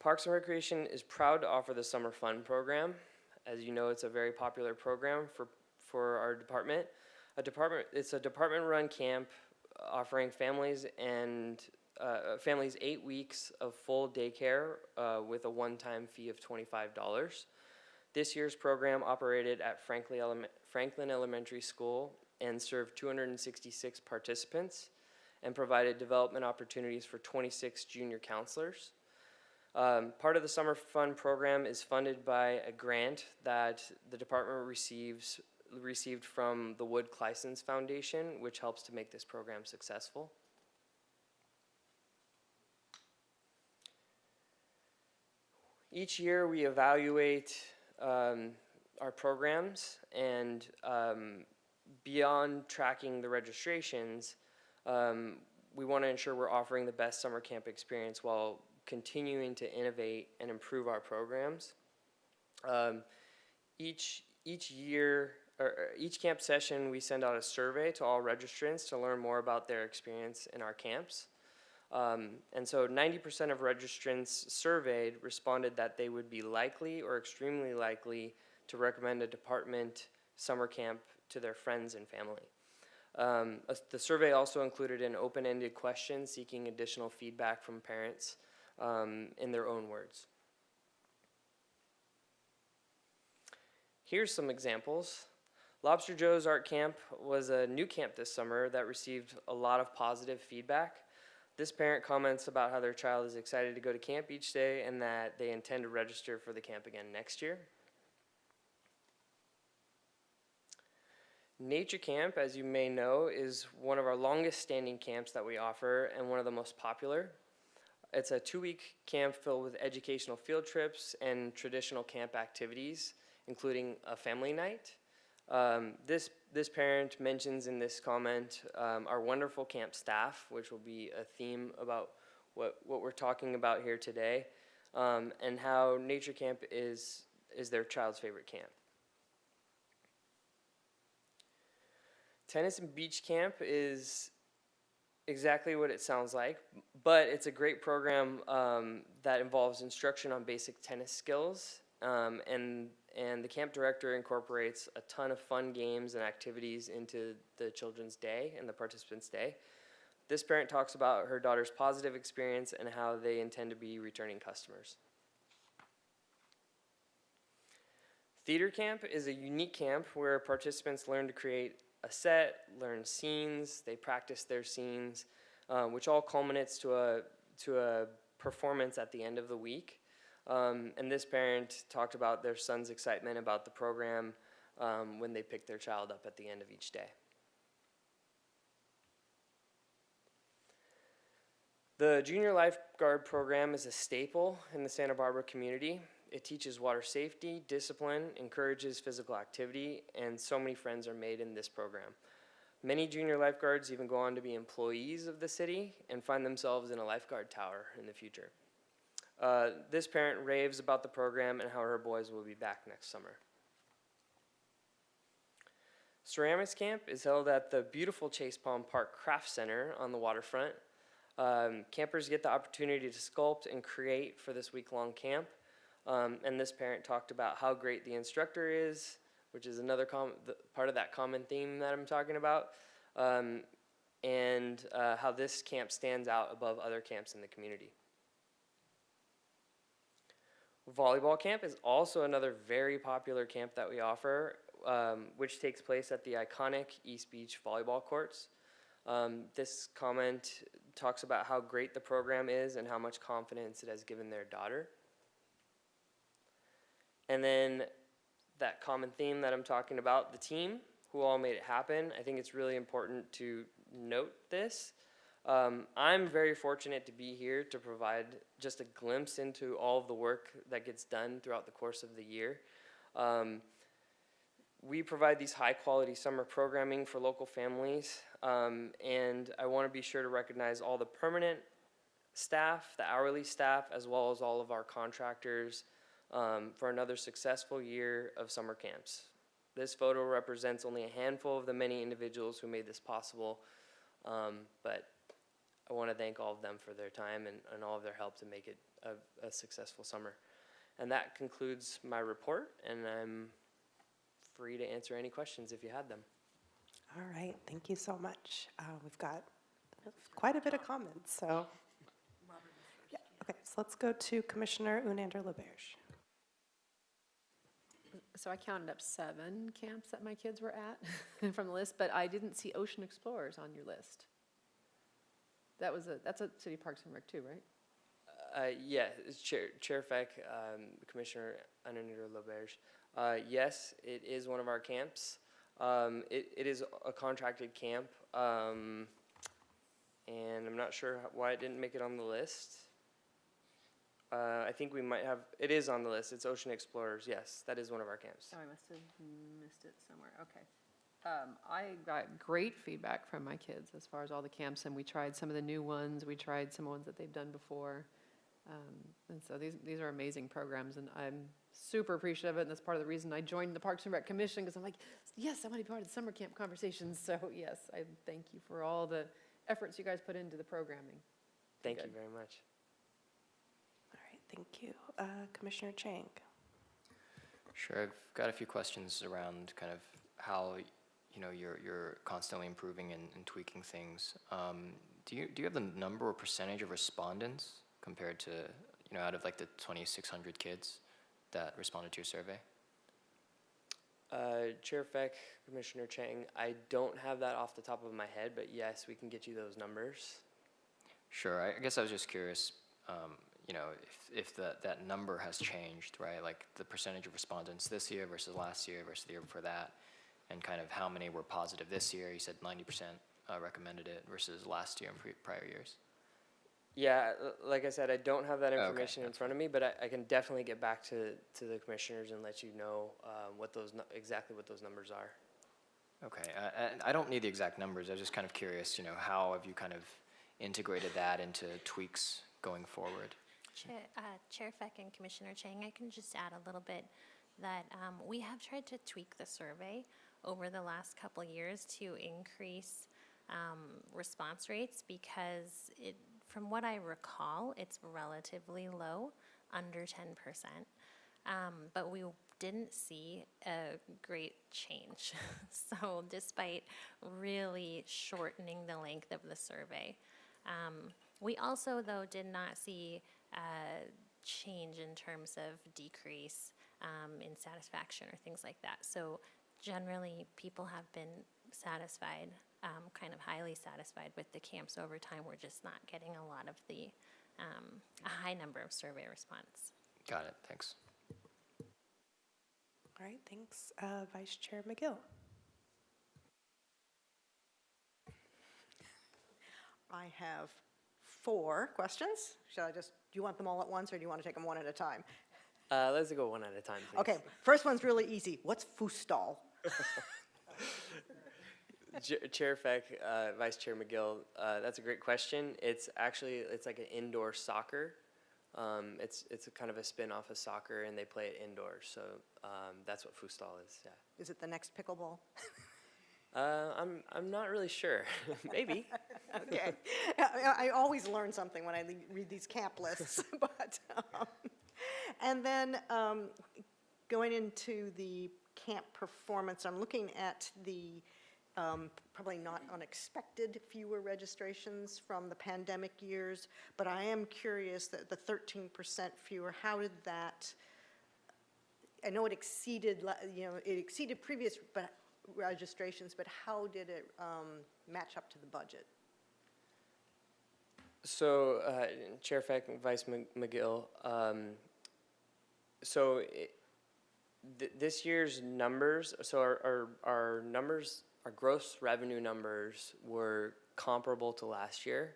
Parks and Recreation is proud to offer the Summer Fun program. As you know, it's a very popular program for our department. It's a department-run camp offering families 8 weeks of full daycare with a one-time fee of $25. This year's program operated at Franklin Elementary School and served 266 participants and provided development opportunities for 26 junior counselors. Part of the Summer Fun program is funded by a grant that the department received from the Wood Clysons Foundation, which helps to make this program successful. Each year we evaluate our programs, and beyond tracking the registrations, we want to ensure we're offering the best summer camp experience while continuing to innovate and improve our programs. Each year, or each camp session, we send out a survey to all registrants to learn more about their experience in our camps. And so 90% of registrants surveyed responded that they would be likely or extremely likely to recommend a department summer camp to their friends and family. The survey also included an open-ended question seeking additional feedback from parents in their own words. Here's some examples. Lobster Joe's Art Camp was a new camp this summer that received a lot of positive feedback. This parent comments about how their child is excited to go to camp each day and that they intend to register for the camp again next year. Nature Camp, as you may know, is one of our longest standing camps that we offer and one of the most popular. It's a 2-week camp filled with educational field trips and traditional camp activities, including a family night. This parent mentions in this comment our wonderful camp staff, which will be a theme about what we're talking about here today, and how Nature Camp is their child's favorite camp. Tennis and Beach Camp is exactly what it sounds like, but it's a great program that involves instruction on basic tennis skills, and the camp director incorporates a ton of fun games and activities into the children's day and the participants' day. This parent talks about her daughter's positive experience and how they intend to be returning customers. Theater Camp is a unique camp where participants learn to create a set, learn scenes, they practice their scenes, which all culminates to a performance at the end of the week. And this parent talked about their son's excitement about the program when they picked their child up at the end of each day. The junior lifeguard program is a staple in the Santa Barbara community. It teaches water safety, discipline, encourages physical activity, and so many friends are made in this program. Many junior lifeguards even go on to be employees of the city and find themselves in a lifeguard tower in the future. This parent raves about the program and how her boys will be back next summer. Ceramics Camp is held at the beautiful Chase Palm Park Craft Center on the waterfront. Campers get the opportunity to sculpt and create for this week-long camp. And this parent talked about how great the instructor is, which is another part of that common theme that I'm talking about, and how this camp stands out above other camps in the community. Volleyball camp is also another very popular camp that we offer, which takes place at the iconic East Beach volleyball courts. This comment talks about how great the program is and how much confidence it has given their daughter. And then that common theme that I'm talking about, the team who all made it happen. I think it's really important to note this. I'm very fortunate to be here to provide just a glimpse into all of the work that gets done throughout the course of the year. We provide these high quality summer programming for local families, and I want to be sure to recognize all the permanent staff, the hourly staff, as well as all of our contractors for another successful year of summer camps. This photo represents only a handful of the many individuals who made this possible, but I want to thank all of them for their time and all of their help to make it a successful summer. And that concludes my report, and I'm free to answer any questions if you had them. All right, thank you so much. We've got quite a bit of comments, so. Yeah, okay, so let's go to Commissioner Unander LaBerge. So I counted up 7 camps that my kids were at from the list, but I didn't see Ocean Explorers on your list. That's a City Parks and Rec too, right? Yeah, it's Chair Feck, Commissioner Unander LaBerge. Yes, it is one of our camps. It is a contracted camp, and I'm not sure why it didn't make it on the list. I think we might have, it is on the list. It's Ocean Explorers. Yes, that is one of our camps. Oh, I must have missed it somewhere. Okay. I got great feedback from my kids as far as all the camps, and we tried some of the new ones. We tried some ones that they've done before. And so these are amazing programs, and I'm super appreciative of it, and that's part of the reason I joined the Parks and Rec Commission, because I'm like, yes, I want to be part of the summer camp conversations. So yes, I thank you for all the efforts you guys put into the programming. Thank you very much. All right, thank you. Commissioner Chang. Sure, I've got a few questions around kind of how you're constantly improving and tweaking things. Do you have the number or percentage of respondents compared to out of like the 2,600 kids that responded to your survey? Chair Feck, Commissioner Chang, I don't have that off the top of my head, but yes, we can get you those numbers. Sure, I guess I was just curious, if that number has changed, right? Like the percentage of respondents this year versus last year versus the year before that, and kind of how many were positive this year. You said 90% recommended it versus last year and prior years. Yeah, like I said, I don't have that information in that's front of me, but I can definitely get back to the commissioners and let you know exactly what those numbers are. Okay, and I don't need the exact numbers. I was just kind of curious, how have you kind of integrated that into tweaks going forward? Chair Feck and Commissioner Chang, I can just add a little bit that we have tried to tweak the survey over the last couple of years to increase response rates, because from what I recall, it's relatively low, under 10%. But we didn't see a great change. So despite really shortening the length of the survey. We also, though, did not see a change in terms of decrease in satisfaction or things like that. So generally, people have been satisfied, kind of highly satisfied with the camps over time. We're just not getting a lot of a high number of survey response. Got it, thanks. All right, thanks. Vice Chair McGill. I have 4 questions. Should I just, do you want them all at once, or do you want to take them one at a time? Let's go one at a time, please. Okay, first one's really easy. What's foostal? Chair Feck, Vice Chair McGill, that's a great question. It's like an indoor soccer. It's a kind of a spin off of soccer, and they play it indoors. So that's what foostal is. Yeah. Is it the next pickleball? I'm not really sure. Maybe. Okay. I always learn something when I read these camp lists. But and then going into the camp performance, I'm looking at the probably not unexpected fewer registrations from the pandemic years, but I am curious that the 13% fewer, how did that, I know it exceeded, it exceeded previous registrations, but how did it match up to the budget? So, Chair Feck and Vice McGill, this year's numbers, so our numbers, our gross revenue numbers were comparable to last year.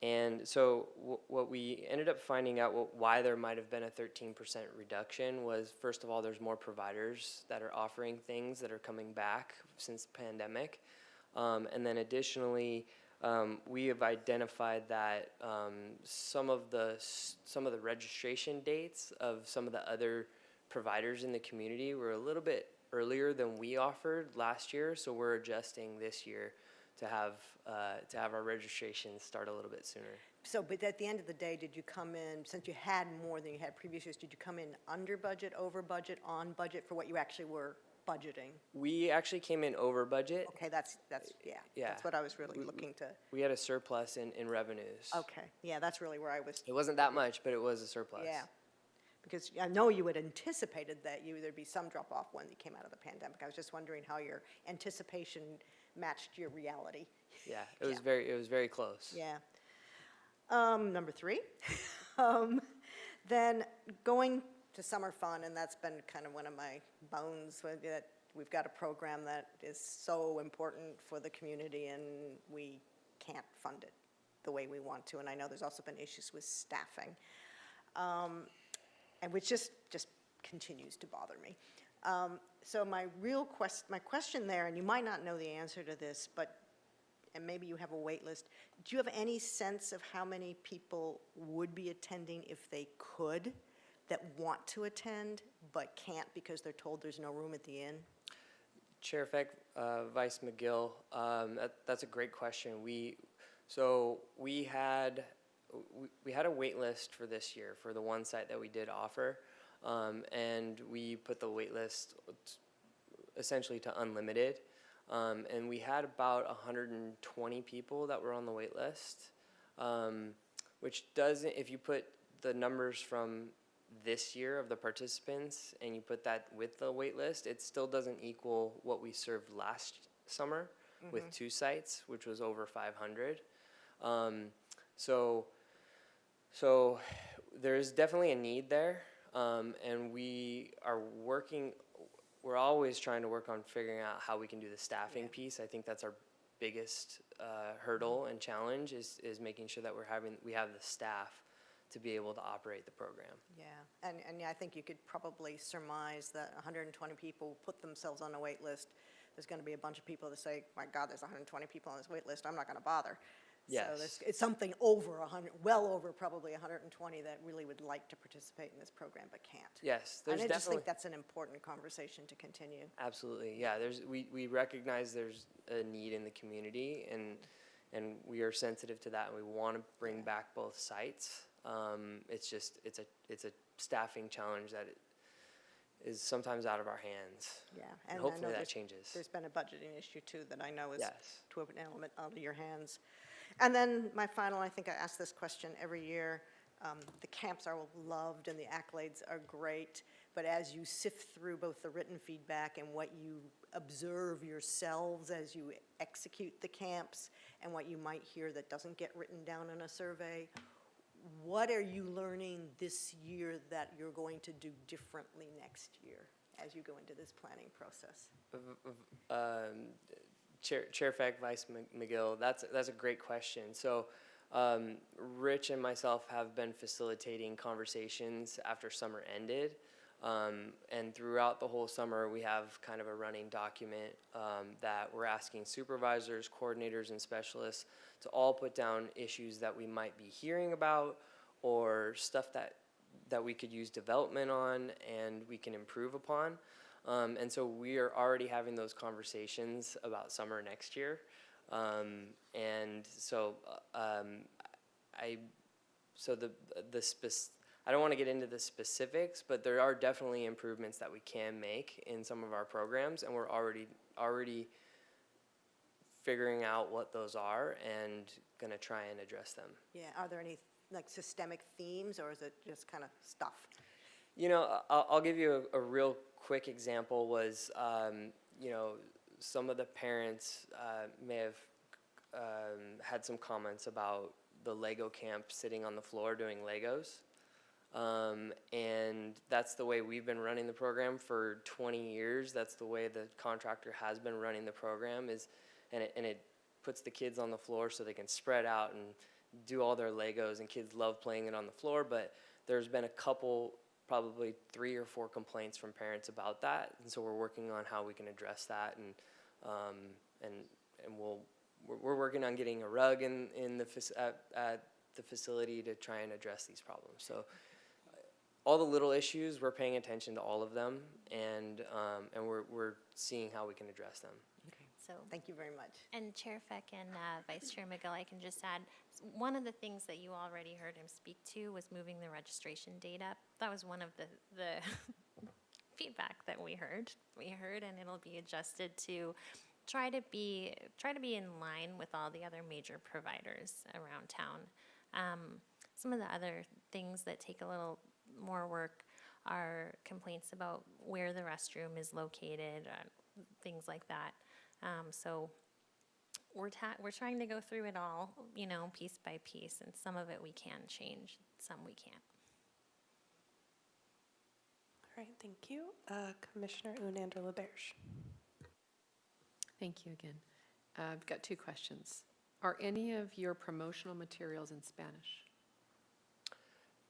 And so what we ended up finding out why there might have been a 13% reduction was, first of all, there's more providers that are offering things that are coming back since the pandemic. And then additionally, we have identified that some of the registration dates of some of the other providers in the community were a little bit earlier than we offered last year, so we're adjusting this year to have our registration start a little bit sooner. So, but at the end of the day, did you come in, since you had more than you had previous years, did you come in under budget, over budget, on budget for what you actually were budgeting? We actually came in over budget. Okay, that's Yeah. that's what I was really looking to. We had a surplus in revenues. Okay, yeah, that's really where I was. It wasn't that much, but it was a surplus. Yeah, because I know you had anticipated that there'd be some drop off when you came out of the pandemic. I was just wondering how your anticipation matched your reality. Yeah, it was very close. Yeah. Number 3, then going to summer fun, and that's been kind of one of my bones, that we've got a program that is so important for the community, and we can't fund it the way we want to. And I know there's also been issues with staffing, and which just continues to bother me. So my question there, and you might not know the answer to this, and maybe you have a wait list, do you have any sense of how many people would be attending if they could, that want to attend but can't because they're told there's no room at the inn? Chair Feck, Vice McGill, that's a great question. We had a wait list for this year for the one site that we did offer, and we put the wait list essentially to unlimited, and we had about 120 people that were on the wait list, which doesn't, if you put the numbers from this year of the participants and you put that with the wait list, it still doesn't equal what we served last summer with 2 sites, which was over 500. So there is definitely a need there, and we're always trying to work on figuring out how we can do the staffing piece. I think that's our biggest hurdle and challenge is making sure that we have the staff to be able to operate the program. Yeah, and yeah, I think you could probably surmise that 120 people put themselves on a wait list. There's going to be a bunch of people that say, my God, there's 120 people on this wait list, I'm not going to bother. Yes. So it's something over 100, well over probably 120 that really would like to participate in this program but can't. Yes, And there's I just think definitely, that's an important conversation to continue. absolutely, yeah, we recognize there's a need in the community, and we are sensitive to that, and we want to bring back both sites. It's a staffing challenge that is sometimes out of our hands. Yeah, And and I hopefully know that changes. There's been a budgeting issue too that I know is Yes. to an element out of your hands. And then my final, I think I ask this question every year. The camps are loved and the accolades are great, but as you sift through both the written feedback and what you observe yourselves as you execute the camps and what you might hear that doesn't get written down in a survey, what are you learning this year that you're going to do differently next year as you go into this planning process? Chair Feck, Vice McGill, that's a great question. So Rich and myself have been facilitating conversations after summer ended. And throughout the whole summer, we have kind of a running document that we're asking supervisors, coordinators, and specialists to all put down issues that we might be hearing about or stuff that we could use development on and we can improve upon. And so we are already having those conversations about summer next year. And so I don't want to get into the specifics, but there are definitely improvements that we can make in some of our programs, and we're already figuring out what those are and going to try and address them. Yeah, are there any like systemic themes, or is it just kind of stuff? You know, I'll give you a real quick example was, you know, some of the parents may have had some comments about the Lego camp sitting on the floor doing Legos. And that's the way we've been running the program for 20 years. That's the way the contractor has been running the program and it puts the kids on the floor so they can spread out and do all their Legos, and kids love playing it on the floor. But there's been a couple, probably 3 or 4 complaints from parents about that, and so we're working on how we can address that, and we're working on getting a rug at the facility to try and address these problems. So all the little issues, we're paying attention to all of them, and we're seeing how we can address them. So, Thank you very much. and Chair Feck and Vice Chair Miguel, I can just add, one of the things that you already heard him speak to was moving the registration date up. That was one of the feedback that we heard, and it'll be adjusted to try to be in line with all the other major providers around town. Some of the other things that take a little more work are complaints about where the restroom is located, things like that. So we're trying to go through it all, you know, piece by piece, and some of it we can change, some we can't. All right, thank you. Commissioner Unander LaBerge. Thank you again. I've got 2 questions. Are any of your promotional materials in Spanish?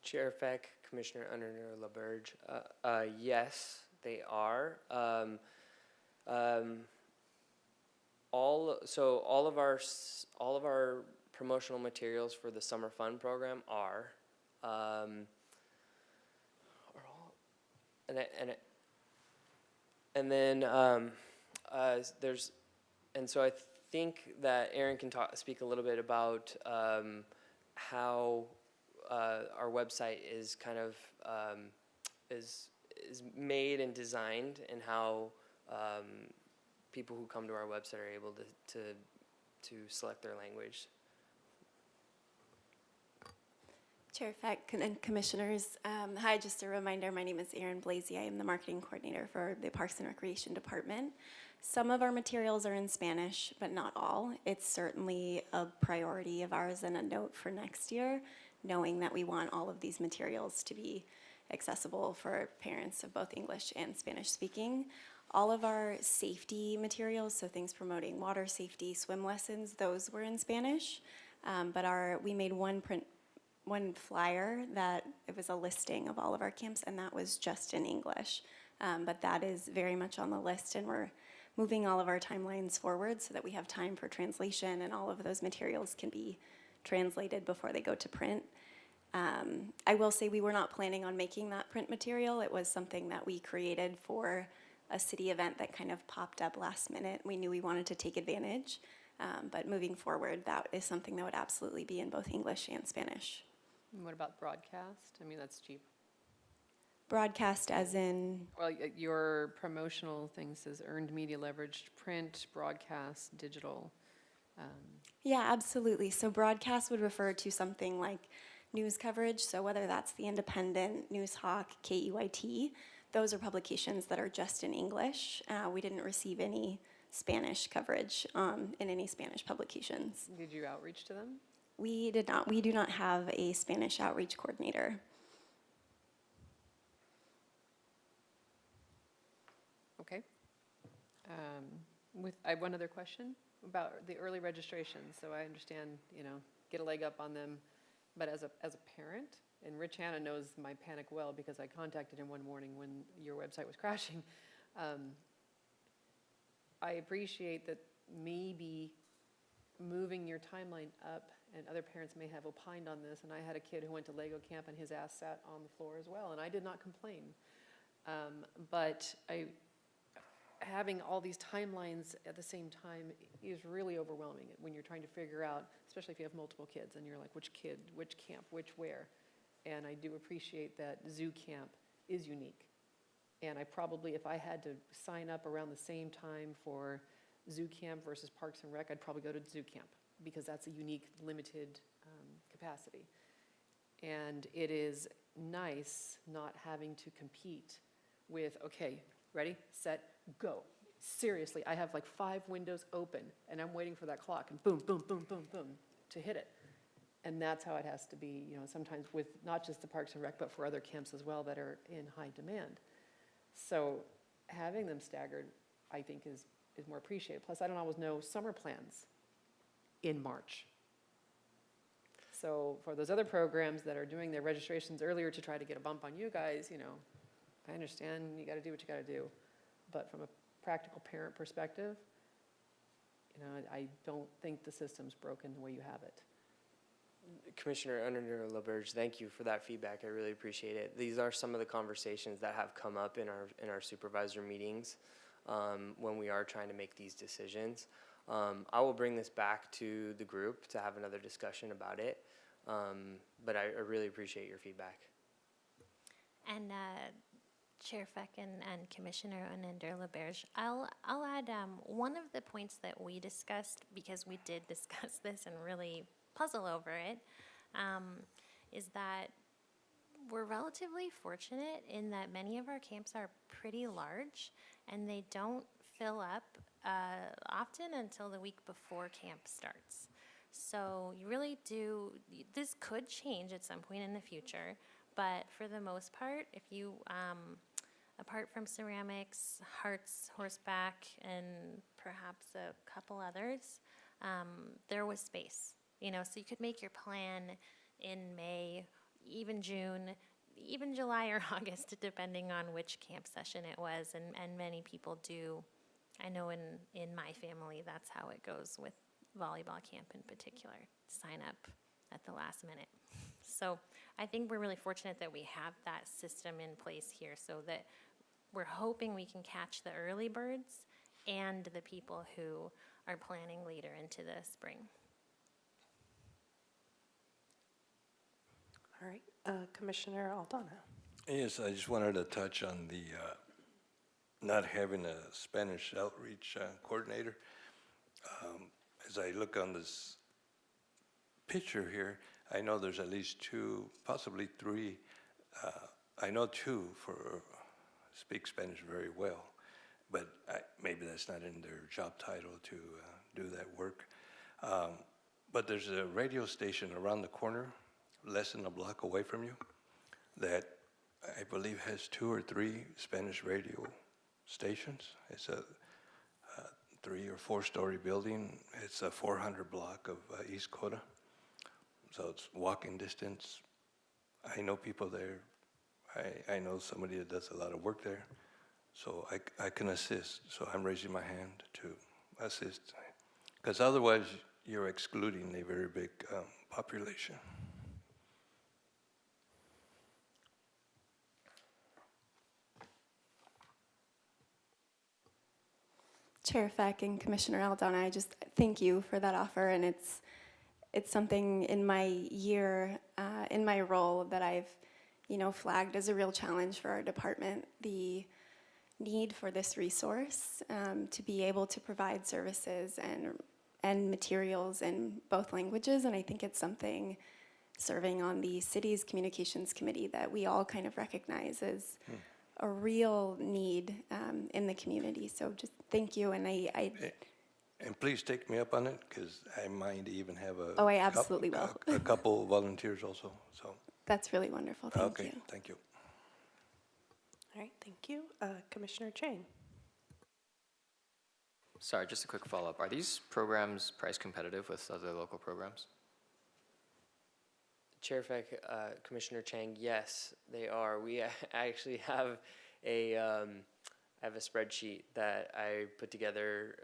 Chair Feck, Commissioner Under LaBerge, yes, they are. All of our promotional materials for the Summer Fun program are, so I think that Aaron can speak a little bit about how our website is kind of is made and designed, and how people who come to our website are able to select their language. Chair Feck and commissioners, hi, just a reminder, my name is Erin Blasey. I am the marketing coordinator for the Parks and Recreation Department. Some of our materials are in Spanish, but not all. It's certainly a priority of ours and a note for next year, knowing that we want all of these materials to be accessible for parents of both English and Spanish speaking. All of our safety materials, so things promoting water safety, swim lessons, those were in Spanish. But we made one flyer that it was a listing of all of our camps, and that was just in English. But that is very much on the list, and we're moving all of our timelines forward so that we have time for translation, and all of those materials can be translated before they go to print. I will say we were not planning on making that print material. It was something that we created for a city event that kind of popped up last minute. We knew we wanted to take advantage, but moving forward, that is something that would absolutely be in both English and Spanish. And what about broadcast? I mean, that's cheap. Broadcast as in? Well, your promotional thing says earned media leveraged print, broadcast, digital. Yeah, absolutely. So broadcast would refer to something like news coverage. So whether that's The Independent, Newshawk, KEYT, those are publications that are just in English. We didn't receive any Spanish coverage in any Spanish publications. Did you outreach to them? We did not. We do not have a Spanish outreach coordinator. Okay. I have one other question about the early registration. So I understand, get a leg up on them. But as a parent, and Rich Hanna knows my panic well because I contacted him one morning when your website was crashing. I appreciate that maybe moving your timeline up, and other parents may have opined on this, and I had a kid who went to Lego camp and his ass sat on the floor as well, and I did not complain. But having all these timelines at the same time is really overwhelming when you're trying to figure out, especially if you have multiple kids, and you're like, which kid, which camp, which where? And I do appreciate that zoo camp is unique. And I probably, if I had to sign up around the same time for zoo camp versus Parks and Rec, I'd probably go to zoo camp because that's a unique, limited capacity. And it is nice not having to compete with, okay, ready, set, go. Seriously, I have like 5 windows open and I'm waiting for that clock and boom, boom, boom, boom, boom to hit it. And that's how it has to be, you know, sometimes with not just the Parks and Rec, but for other camps as well that are in high demand. So having them staggered, I think, is more appreciated. Plus, I don't always know summer plans in March. So for those other programs that are doing their registrations earlier to try to get a bump on you guys, you know, I understand you got to do what you got to do. But from a practical parent perspective, you know, I don't think the system's broken the way you have it. Commissioner Under LaBerge, thank you for that feedback. I really appreciate it. These are some of the conversations that have come up in our supervisor meetings when we are trying to make these decisions. I will bring this back to the group to have another discussion about it, but I really appreciate your feedback. And Chair Feck and Commissioner Onander LaBerge, I'll add one of the points that we discussed, because we did discuss this and really puzzle over it, is that we're relatively fortunate in that many of our camps are pretty large and they don't fill up often until the week before camp starts. So you really do, this could change at some point in the future, but for the most part, if you, apart from ceramics, Hearts, Horseback, and perhaps a couple others, there was space. You know, so you could make your plan in May, even June, even July or August, depending on which camp session it was. And many people do. I know in my family, that's how it goes with volleyball camp in particular. Sign up at the last minute. So I think we're really fortunate that we have that system in place here, so that we're hoping we can catch the early birds and the people who are planning later into the spring. All right, Commissioner Aldana. Yes, I just wanted to touch on the not having a Spanish outreach coordinator. As I look on this picture here, I know there's at least 2, possibly 3. I know 2 speak Spanish very well, but maybe that's not in their job title to do that work. But there's a radio station around the corner, less than a block away from you, that I believe has 2 or 3 Spanish radio stations. It's a 3 or 4 story building. It's a 400 block of East Coda. So it's walking distance. I know people there. I know somebody that does a lot of work there. So I can assist. So I'm raising my hand to assist. Because otherwise you're excluding a very big population. Chair Feck and Commissioner Aldana, I just thank you for that offer, and it's something in my year, in my role, that I've, flagged as a real challenge for our department, the need for this resource to be able to provide services and materials in both languages, and I think it's something serving on the city's communications committee that we all kind of recognize as a real need in the community. So just thank you, and And please take me up on it, because I might even have Oh, I absolutely will. a couple volunteers also. So That's really wonderful. Thank you. Okay, thank you. All right, thank you. Commissioner Chang. Sorry, just a quick follow-up. Are these programs price competitive with other local programs? Chair Feck, Commissioner Chang, yes, they are. We actually have a I have a spreadsheet that I put together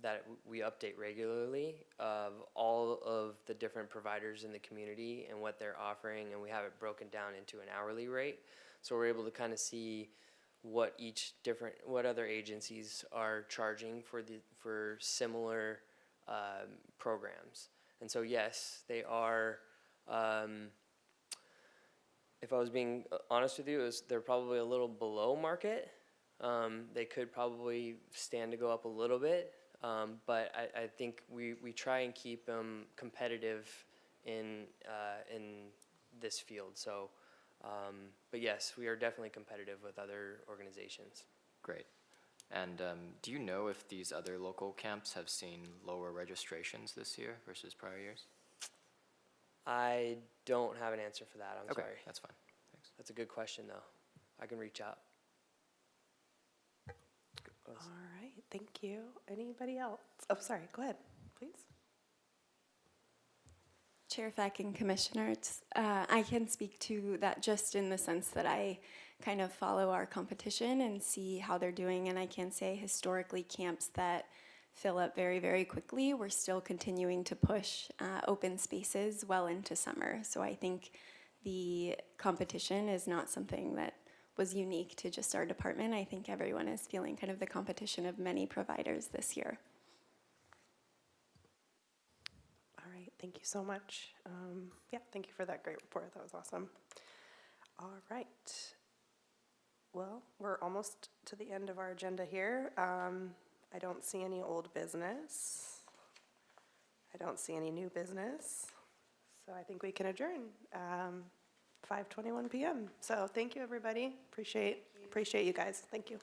that we update regularly of all of the different providers in the community and what they're offering, and we have it broken down into an hourly rate. So we're able to kind of see what what other agencies are charging for similar programs. And so yes, they are. If I was being honest with you, they're probably a little below market. They could probably stand to go up a little bit, but I think we try and keep them competitive in this field. So, but yes, we are definitely competitive with other organizations. Great. And do you know if these other local camps have seen lower registrations this year versus prior years? I don't have an answer for that. I'm Okay, sorry. that's fine. Thanks. That's a good question, though. I can reach out. All right, thank you. Anybody else? Oh, sorry, go ahead, please. Chair Feck and Commissioners, I can speak to that just in the sense that I kind of follow our competition and see how they're doing, and I can say historically camps that fill up very, very quickly, we're still continuing to push open spaces well into summer. So I think the competition is not something that was unique to just our department. I think everyone is feeling kind of the competition of many providers this year. All right, thank you so much. Yeah, thank you for that great report. That was awesome. All right. Well, we're almost to the end of our agenda here. I don't see any old business. I don't see any new business. So I think we can adjourn. 5:21 p.m. So thank you, everybody. Appreciate you guys. Thank you.